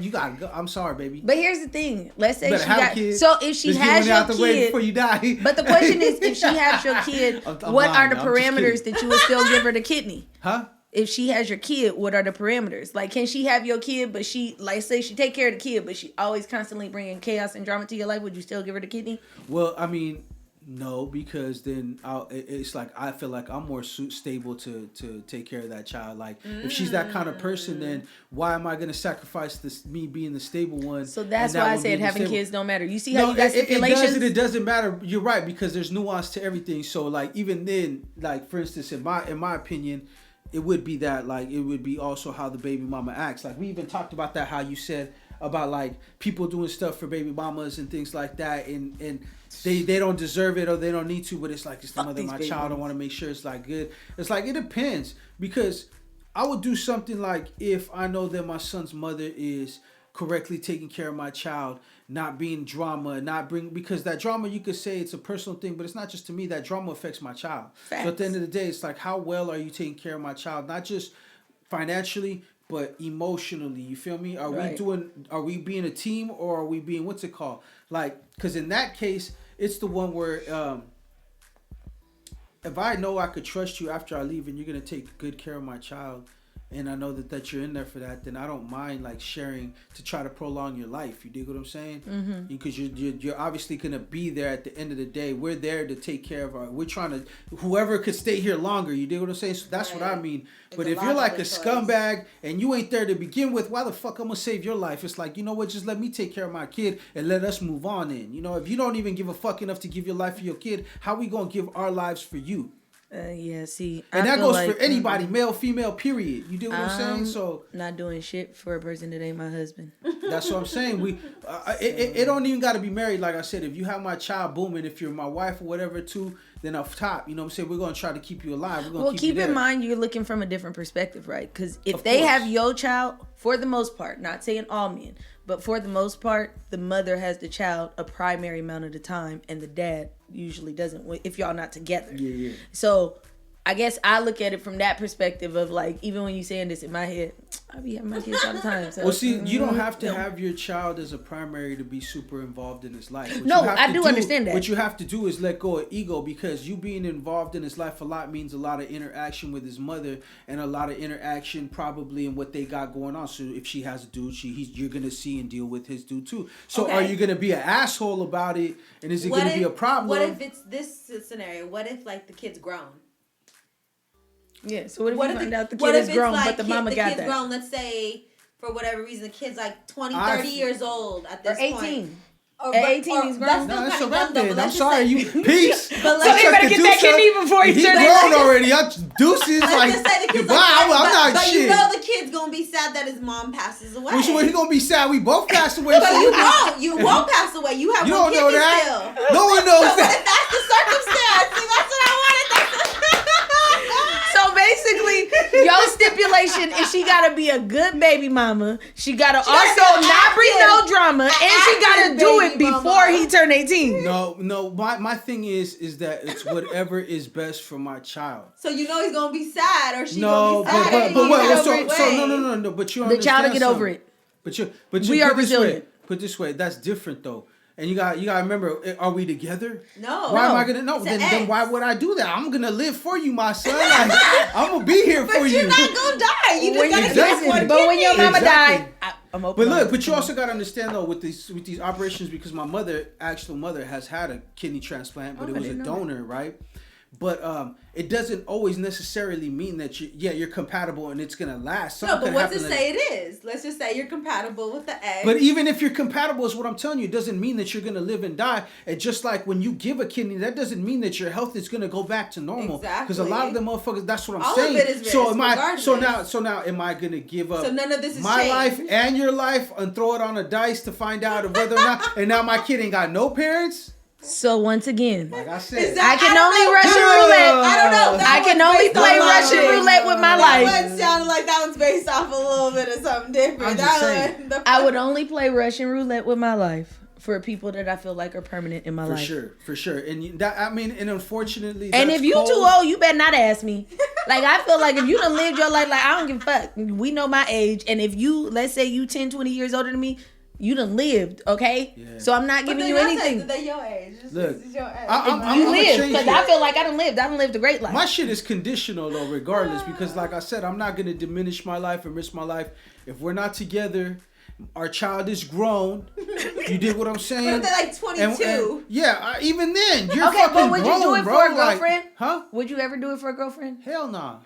you gotta go. I'm sorry, baby. But here's the thing. Let's say Better she have a got. kid. So if she Just get has one your out the way kid, before you die. but the question is, if she has your kid, I'm what lying. are the I'm just parameters kidding. that you would still give her the kidney? Huh? If she has your kid, what are the parameters? Like, can she have your kid, but she, like, say she take care of the kid, but she always constantly bringing chaos and drama to your life? Would you still give her the kidney? Well, I mean, no, because then it's like I feel like I'm more stable to take care of that child. Like, if she's that kind of person, then why am I gonna sacrifice me being the stable one? So that's and that why I one said being the having stable- kids don't matter. You see how No, you got it does stipulations? and it doesn't matter. You're right, because there's nuance to everything. So like even then, like for instance, in my opinion, it would be that like it would be also how the baby mama acts. Like we even talked about that, how you said about like people doing stuff for baby mamas and things like that, and they don't deserve it or they don't need to, but it's like it's the Fuck mother of these my baby child. I mamas. want to make sure it's like good. It's like it depends, because I would do something like if I know that my son's mother is correctly taking care of my child, not being drama, because that drama, you could say it's a personal thing, but it's not just to me. That drama affects my child. Facts. So at the end of the day, it's like, how well are you taking care of my child? Not just financially, but emotionally. You feel me? Are we being a team, or are we being, what's it called? Like, because in that case, it's the one where if I know I could trust you after I leave and you're going to take good care of my child, and I know that you're in there for that, then I don't mind like sharing to try to prolong your life. You dig what I'm saying? Mm-hmm. Because you're obviously gonna be there at the end of the day. We're there to take care of we're trying to, whoever could stay here longer. You dig what I'm saying? So that's what I mean. But if you're like a scumbag and you ain't there to begin with, why the fuck I'm gonna save your life? It's like, you know what? Just let me take care of my kid and let us move on. In, you know, if you don't even give a fuck enough to give your life for your kid, how we gonna give our lives for you? Yeah, see, and that goes for anybody, male, female, period. You do what I'm saying? So not doing shit for a person that ain't my husband. That's what I'm saying. We, it don't even got to be married. Like I said, if you have my child, boom, and if you're my wife or whatever too, then up top, you know what I'm saying, we're gonna try to keep you alive. We're gonna keep in mind you're looking from a different perspective, right? Because if they have your child, for the most part, not saying all men, but for the most part, the mother has the child a primary amount of the time, and the dad usually doesn't, if y'all not together. Yeah. So I guess I look at it from that perspective of like, even when you saying this in my head, I be having my kids all the time. So. Well, see, you don't have to have your child as a primary to be super involved in his life. I do understand that. What you have to do is let go of ego, because you being involved in his life a lot means a lot of interaction with his mother and a lot of interaction probably in what they got going on. So if she has a dude, you're going to see and deal with his dude too. So are you going to be an asshole about it, and is it going to be a problem? What if it's this scenario? What if like the kid's grown? Yeah, so what if you find out the kid is grown, but the mama got that? The kid's grown, let's say, for whatever reason, the kid's like 20, 30 years old at this point. Or 18. At 18, he's grown. No, that's a rap then. I'm sorry, you peace. But so you better get that kidney before you turn 18. He's grown already. Deuces like, wow, I'm not but shit. You know the kid's gonna be sad that his mom passes away. Which way he gonna be sad? We both passed away. But you won't pass away. You have one kidney still. No one knows so that. What if that's the circumstance? See, that's what I wanted. So basically, your stipulation is she gotta be a good baby mama. She gotta also not bring no drama, and she gotta do it before he turn 18. No. My thing is that it's whatever is best for my child. So you know he's gonna be sad, or she gonna be sad. No. But you understand the child to get over it. But we are resilient. Put it this way, that's different though. And you got to remember, are we together? No. Why am I gonna know? Then why would I do that? I'm gonna live for you, my son. Like, I'm gonna be here for you. But you're not gonna die. You just gotta exactly. get one. But when your mama died, I'm open. But you also gotta understand though with these operations, because my actual mother has had a kidney transplant, but it was a donor, right? But it doesn't always necessarily mean that you're compatible and it's gonna last. No, but what's to say it is? Let's just say you're compatible with the egg. But even if you're compatible, is what I'm telling you, it doesn't mean that you're gonna live and die. And just like when you give a kidney, that doesn't mean that your health is gonna go back to normal. Exactly. Because a lot of the motherfuckers, that's what I'm all saying. Of it is risk, so now am I gonna give up? So none of this is my changed. life and your life and throw it on a dice to find out whether or not? And now my kid ain't got no parents. So once again, like I said, I can only Russian roulette. I don't know. I can only play Russian roulette with my life. That one sounded like that one's based off a little bit of something different. I'm just saying. I would only play Russian roulette with my life for people that I feel like are permanent in my life. For sure. And that, I mean, and unfortunately, and if you too old, you better not ask me. Like, I feel like if you done lived your life, like, I don't give a fuck. We know my age. And if you, let's say you 10, 20 years older than me, you done lived, okay? Yeah. So I'm not giving you anything. They're your age. Look, your age. I'm lived, because I feel like I done lived a great life. My shit is conditional though, regardless, because like I said, I'm not gonna diminish my life and risk my life if we're not together. Our child is grown. You dig what I'm saying? What if they're like 22? Even then, you're okay, fucking but would grown, you do it bro. for a girlfriend? Like, huh? Would you ever do it for a girlfriend? Hell nah.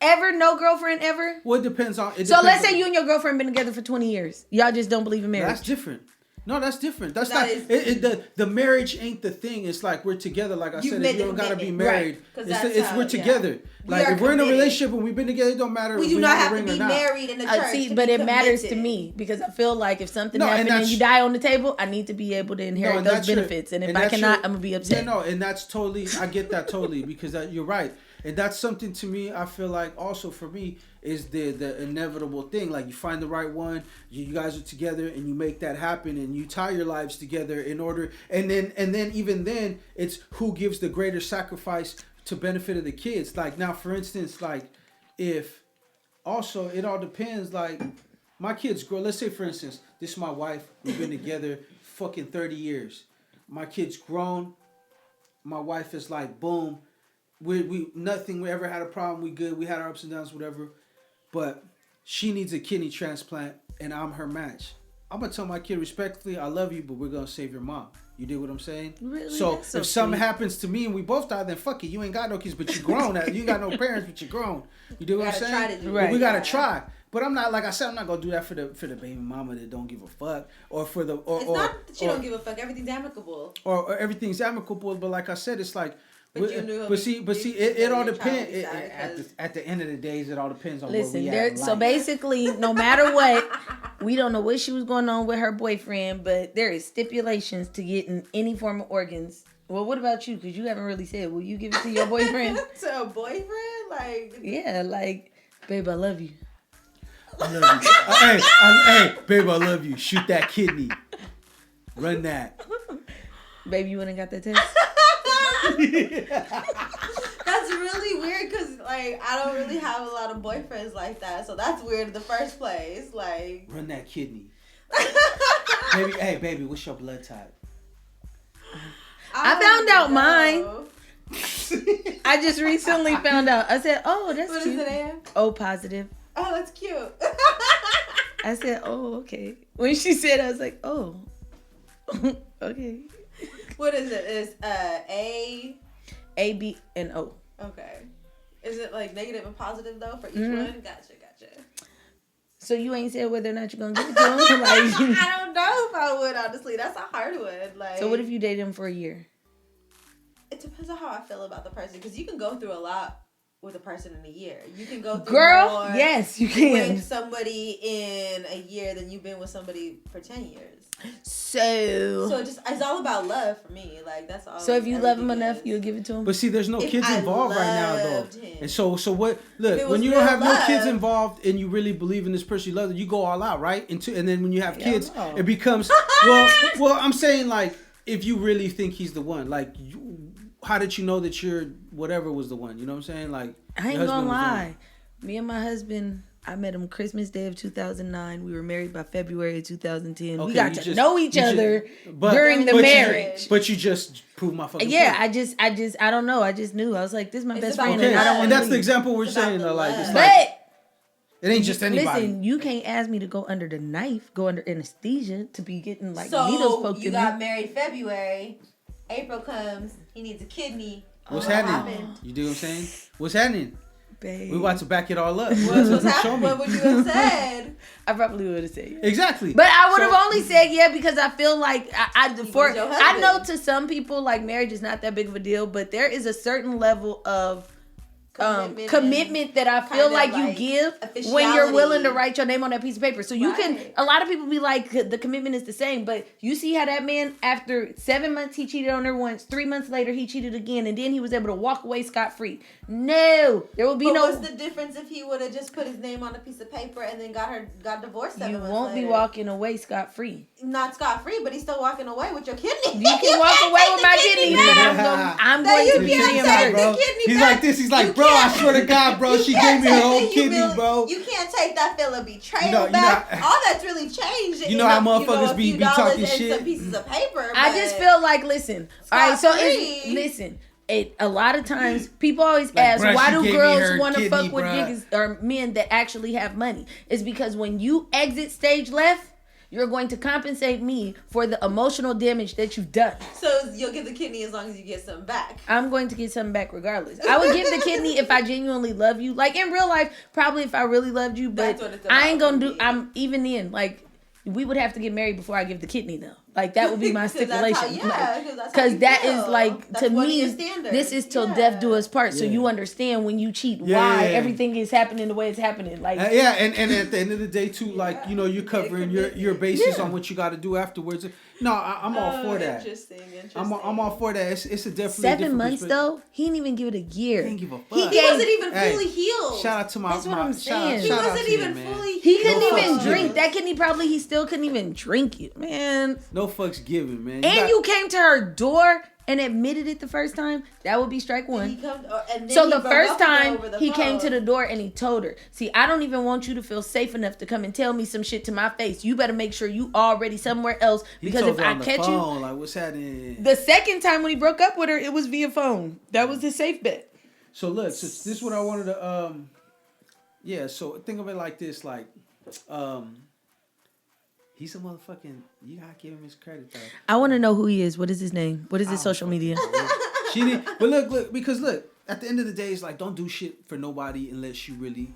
Ever? No girlfriend ever? Well, it depends on. Let's say you and your girlfriend been together for 20 years. Y'all just don't believe in marriage. That's different. No, that's different. That's not. The marriage ain't the thing. It's like we're together. Like I said, you don't gotta be married. Right. It's we're together. Like if we're in a relationship and we've been together, it don't matter. We do not have to be married in the church. But it matters to me because I feel like if something happened and you die on the table, I need to be able to inherit those benefits. And if I cannot, I'm gonna be upset. And that's totally. I get that totally because you're right. And that's something to me, I feel like also for me is the inevitable thing. Like you find the right one, you guys are together and you make that happen and you tie your lives together in order. And then even then it's who gives the greater sacrifice to benefit of the kids. Like now, for instance, like if also it all depends. Like my kids grow. Let's say for instance, this is my wife. We've been together fucking 30 years. My kid's grown. My wife is like, boom. We nothing. We ever had a problem. We good. We had our ups and downs, whatever. But she needs a kidney transplant, and I'm her match. I'm gonna tell my kid respectfully, I love you, but we're gonna save your mom. You dig what I'm saying? Really? So That's so if something sweet. happens to me and we both die, then fuck it. You ain't got no kids, but you grown. You ain't got no parents, but you grown. You dig what I'm gotta saying? try to do But it. we gotta Right. try. But I'm not, like I said, I'm not gonna do that for the baby mama that don't give a fuck, or for the It's not that you don't give a fuck. Everything's amicable. or everything's amicable. But like I said, it's like. But you knew But see, it all depends. because- At the end of the days, it all depends on Listen, where we at in so life. basically, no matter what, we don't know what she was going on with her boyfriend, but there is stipulations to getting any form of organs. Well, what about you? Because you haven't really said. Will you give it to your boyfriend? To a boyfriend? Like, Yeah, like, babe, I love you. I love you. Hey, babe, I love you. Shoot that kidney. Run that. Babe, you went and got that test? that's really weird because, like, I don't really have a lot of boyfriends like that. So that's weird in the first place. Like, Run that kidney. Baby, what's your blood type? I found out mine. know. I just recently found out. I said, oh, that's What is cute. it, Ann? O positive. Oh, that's cute. I said, oh, okay. When she said, I was like, oh, okay. What is it? It's A. A, B, and O. Okay. Is it like negative and positive though for each Mm-hmm. one? Gotcha. So you ain't said whether or not you're gonna give it to him? Like, I don't know if I would, honestly. That's a hard one. Like, so what if you date him for a year? It depends on how I feel about the person, because you can go through a lot with a person in a year. You can go through Girl, more yes, you can. with somebody in a year than you've been with somebody for 10 years. So So it's all about love for me. Like, that's all. if you love him everything enough, is. you'll give it to him? But see, there's no If kids I involved right now, though. loved him. And so what? If Look, it when was you don't real have no kids love. involved and you really believe in this person you love, you go all out, right? And then when you have Hell kids, no. it becomes well. I'm saying like if you really think he's the one, like how did you know that your whatever was the one? You know what I'm saying? Like I ain't your gonna husband was the one. lie. Me and my husband, I met him Christmas Day of 2009. We were married by February of 2010. Okay, we got you to just- know each you just- other but- during the but you- marriage. But you just proved my fucking Yeah, point. I don't know. I just knew. I was like, this is my It's best about friend, Okay, and I don't want and to that's the leave. example we're It's about saying. the Though, like it's love. like But it ain't just anybody. listen, you can't ask me to go under the knife, go under anesthesia to be getting like So needles poked you in got me. married February. April comes. He needs a kidney. What's What happening? happened? You do what I'm saying? What's happening? Babe. We about to back it all up. What's Show happening? me. What would you have said? I probably would have said yeah. Exactly. But I would have So- only said yeah because I feel like I was for your I know husband. to some people like marriage is not that big of a deal, but there is a certain level of commitment that I feel kinda like you like give when you're willing to officiality. write your name on that piece of paper. So you can Right. a lot of people be like the commitment is the same, but you see how that man after 7 months he cheated on her once, 3 months later he cheated again, and then he was able to walk away scot free. No, there will be But no. what's the difference if he would have just put his name on a piece of paper and then got divorced 7 You months won't be later? walking away scot free. Not scot free, but he's still walking away with your kidney. You can walk away with my kidney, but I'm No, going you to be can't him take first. the kidney He's back. like this. He's like, You bro, I can't- swear to God, bro, You she can't gave me her take whole the kidney, humili- bro. You can't take that feel of betrayal You know- you back. know- All that's really changed. You know how a motherfuckers few be dollars talking and shit? some pieces of paper. I just feel like, listen. All right, so Scot-free. listen. A lot of times people always Like, ask, bruh, why she do gave me girls her want to kidney, fuck with bruh. niggas or men that actually have money? It's because when you exit stage left, you're going to compensate me for the emotional damage that you've done. So you'll give the kidney as long as you get something back. I'm going to get something back regardless. I would give the kidney if I genuinely love you. Like in real life, probably if I really loved you, but That's what it's I ain't about gonna for do. me. I'm even then like we would have to get married before I give the kidney though. Like that would be my 'Cause that's stipulation. how- yeah, 'cause that's how Because you that feel. is like That's to one of me, your standards. this is till Yeah. death do us part. So Yeah. you understand when you cheat Yeah, why yeah, yeah. everything is happening the way it's happening. Like Yeah, and at the end of the day too, like you know, you're covering your bases Yeah. on what you got to do afterwards. No, I'm all for that. Interesting. I'm all for that. It's a definitely 7 different months perspective. though, he didn't even give it a year. He didn't give a fuck. He gave- wasn't even Hey, fully healed. Shout out to my. That's what my I'm shout out- saying. He shout out wasn't to you, even man. fully He couldn't No even fucks drink. given. That kidney he still couldn't even drink it, man. No fucks given, man. And you came to her door and admitted it the first time. That would be strike He one. come, and then So he the broke first up with her time over the he came phone. to the door and he told her, see, I don't even want you to feel safe enough to come and tell me some shit to my face. You better make sure you already somewhere else because if I catch you, like what's happening? the second time when he broke up with her, it was via phone. That was his safe bet. So look, so this is what I wanted to yeah, so think of it like this, like he's a motherfucking, you gotta give him his credit though. I want to know who he is. What is his name? What is his social media? She did, but look, because look, at the end of the day, it's like don't do shit for nobody unless you really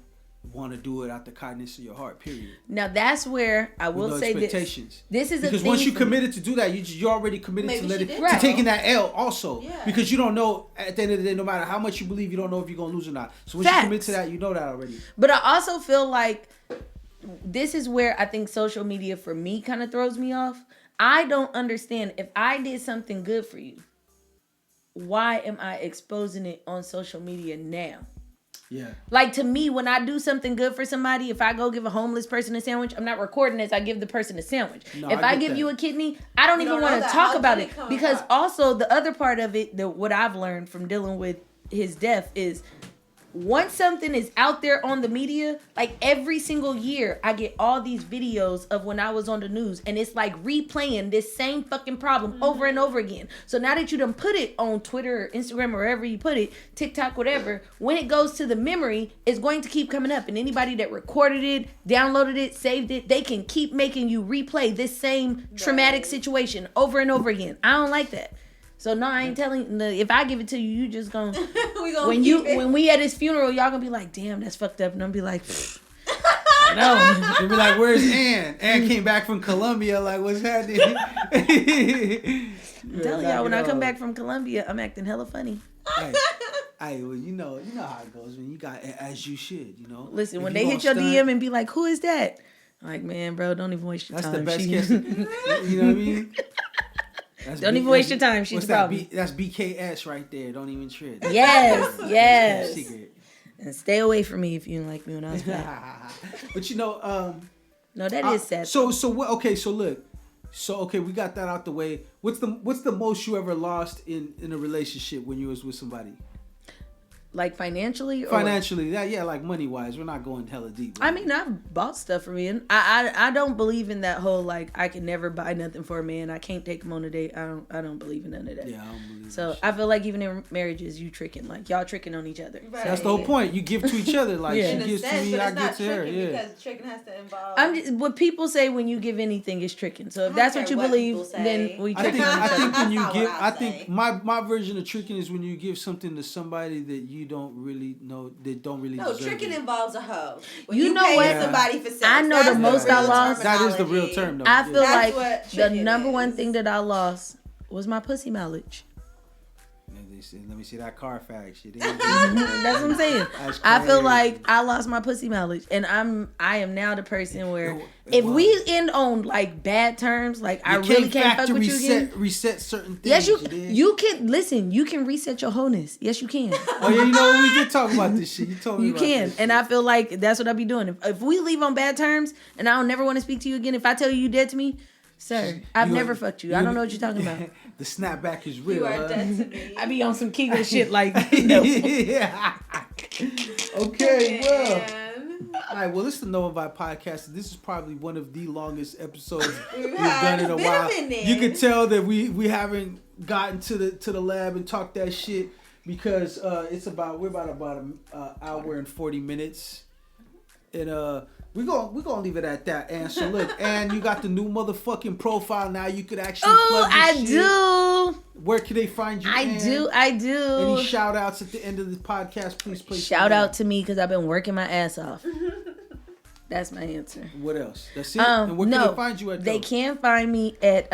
want to do it out the kindness of your heart. Period. Now that's where I will With no say this. expectations. This is Because a thing once you for me. committed to do that, you're already committed Maybe to let she it did to Right. taking that L also. Yeah. Because you don't know at the end of the day, no matter how much you believe, you don't know if you're gonna lose or not. So once Facts. you commit to that, you know that already. But I also feel like this is where I think social media for me kind of throws me off. I don't understand if I did something good for you, why am I exposing it on social media now? Yeah. Like to me, when I do something good for somebody, if I go give a homeless person a sandwich, I'm not recording as I give the person a sandwich. No, if I I get give that. you a kidney, I don't You even don't know want to that. talk How about did it it come because about? also the other part of it, what I've learned from dealing with his death is once something is out there on the media, like every single year, I get all these videos of when I was on the news, and it's like replaying this same fucking problem over and over again. So now that you done put it on Twitter or Instagram or wherever you put it, TikTok, whatever, when it goes to the memory, it's going to keep coming up. And anybody that recorded it, downloaded it, saved it, they can keep making you replay this same traumatic situation over and over again. I don't like that. So no, I ain't telling. If I give it to you, you just gonna. We gonna when keep you it. when we at his funeral, y'all gonna be like, damn, that's fucked up, and I'm be like, no. They'll be like, "Where's Ann? Ann came back from Colombia. Like, what's happening?" I'm telling y'all, when I come back from Colombia, I'm acting hella funny. Hey, well, you know how it goes when you got as you should, you know. Listen, If when you they gonna hit your stunt, DM and be like, who is that? I'm like, man, bro, don't even waste your that's time. the best She- case. You know what I mean? That's Don't even waste your time. She's what's the that? problem. That's BKS right there. Don't even trip. Yes, yes. Secret. And stay away from me if you didn't like me when I was back. But you know, No, that is sad. So what? Okay, so look. So okay, we got that out the way. What's the most you ever lost in a relationship when you was with somebody? Like financially? Or? Financially, yeah, like money wise. We're not going hella deep. I mean, I've bought stuff for me, and I don't believe in that whole like I can never buy nothing for a man. I can't take him on a date. I don't believe in none of that. Yeah, I don't believe So that shit. I feel like even in marriages, you tricking, like y'all tricking on each other. Right. That's the whole point. You give to each other. Like Yeah. in she a gives to sense, me, but I it's give not to her. tricking Yeah. because tricking has to involve. I'm just, what people say when you give anything is tricking. So if I that's don't what you care what believe, people say. then we I tricking think on each other. when you That's not give, what I I think say. my version of tricking is when you give something to somebody that you don't really know, that don't really No, deserve tricking it. involves a hoe. When You know pay what? somebody for sex. I know the That's most I real lost- That is the real terminology. term, though. I feel yeah. That's like what the tricking number one is. thing that I lost was my pussy mileage. Let me see that Carfax shit. That's what I'm saying. That's I feel crazy. like I lost my pussy mileage, and I am now the person where It if was. we end on like bad terms, like I You really can't fuck factory with you again. reset certain things. Yes, did. you can listen. You can reset your wholeness. Yes, you can. Oh yeah, you know we did talk about this shit. You told me You about can, this and shit. I feel like that's what I be doing. If we leave on bad terms, and I don't never want to speak to you again, if I tell you dead to me, sir, I've You- never fucked you. I don't know what you're talking about. The snapback is real. You are huh? dead to me. I be on some Kegel shit like no. Yeah. Okay, well. Man. All right, well, this is the No Invite podcast. This is probably one of the longest episodes we've had. done in a It's been a while. minute. You can tell that we haven't gotten to the lab and talked that shit because we're about an hour and 40 minutes, and we're gonna leave it at that. And so look, and you got the new motherfucking profile now. You could actually Oh, plug your I shit. do. Where can they find you? I Ann? do. I do. Any shout outs at the end of the podcast? Please play. Shout out to me because I've been working my ass off. That's my answer. What else? That's it. And where can they find you at? They can find me at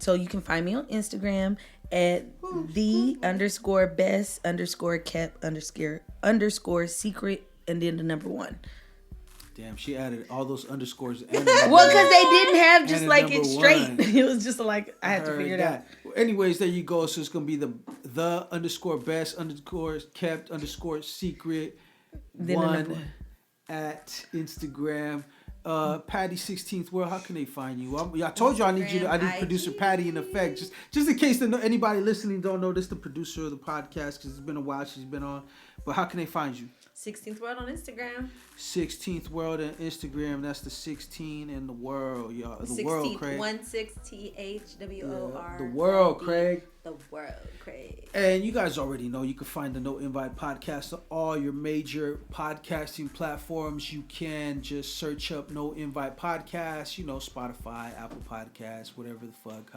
so you can find me on Instagram at the_best_kept_secret and then the number 1. Damn, she added all those underscores. Well, because they didn't have just and like it number straight. 1. It was just like I had to figure it out. Well, anyways, there you go. So it's gonna be the _best_kept_secret Then the 1 number 1. at Instagram. Patty 16th World. How can they find you? I told you I need producer Patty in effect. Just in case anybody listening don't know, this is the producer of the podcast because it's been a while she's been on. But how can they find you? 16th World on Instagram. 16th World on Instagram. That's the 16 in the world, y'all. The 16th, world, Craig. 16THWOR. The world, Craig. The world, Craig. And you guys already know you can find the No Invite podcast on all your major podcasting platforms. You can just search up No Invite podcast, Spotify, Apple Podcasts, whatever the fuck,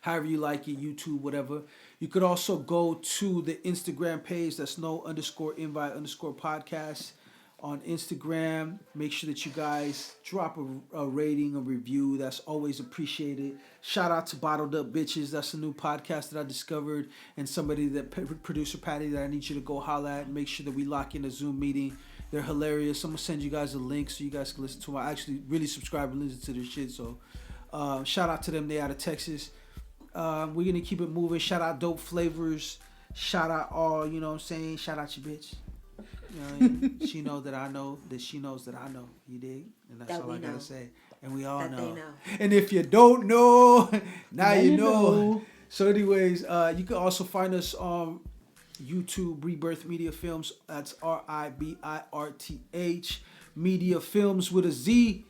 however you like it, YouTube, whatever. You could also go to the Instagram page. That's No_invite_podcast on Instagram. Make sure that you guys drop a rating, a review. That's always appreciated. Shout out to Bottled Up Bitches. That's a new podcast that I discovered, and somebody that producer Patty that I need you to go holla at and make sure that we lock in a Zoom meeting. They're hilarious. I'm gonna send you guys a link so you guys can listen to them. I actually really subscribe and listen to their shit. So shout out to them. They out of Texas. We're gonna keep it moving. Shout out Dope Flavors. Shout out all, you know what I'm saying? Shout out your bitch. You know what I mean? She knows that I know that she knows that I know. You dig? And that's all I gotta say. And we all know. And if you don't know, now you know. So anyways, you can also find us on YouTube, RiBirth Media Films. That's RiBirth Media Films with a Z.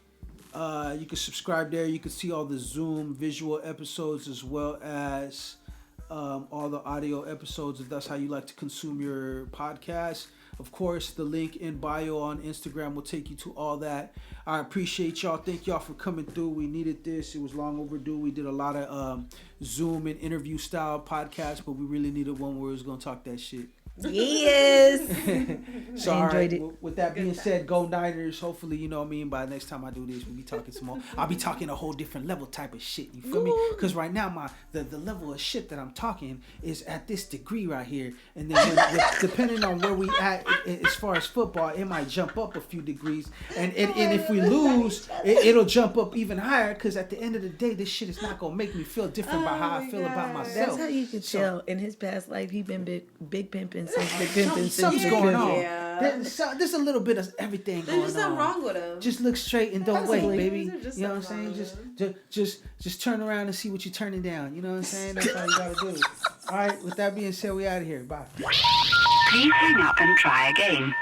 You can subscribe there. You can see all the Zoom visual episodes as well as all the audio episodes if that's how you like to consume your podcast. Of course, the link in bio on Instagram will take you to all that. I appreciate y'all. Thank y'all for coming through. We needed this. It was long overdue. We did a lot of Zoom and interview style podcasts, but we really needed one where we was going to talk that shit. Yes. So, I enjoyed it. With that being said, go Niners. Hopefully, you know what I mean, by next time I do this, we'll be talking some more. I'll be talking a whole different level type of shit. You feel me? Because right now, the level of shit that I'm talking is at this degree right here. And then depending on where we at as far as football, it might jump up a few degrees. And if we lose, it'll jump up even higher because at the end of the day, this shit is not going to make me feel different about how I feel about myself. That's how you can tell. In his past life, he been big pimping. Something's going on. Yeah. There's a little bit of everything going on. There's something wrong with him. Just look straight and don't wait, baby. You know what I'm saying? Just turn around and see what you're turning down. You know what I'm saying? That's all you gotta do. All right. With that being said, we out of here. Bye. Please hang up and try again.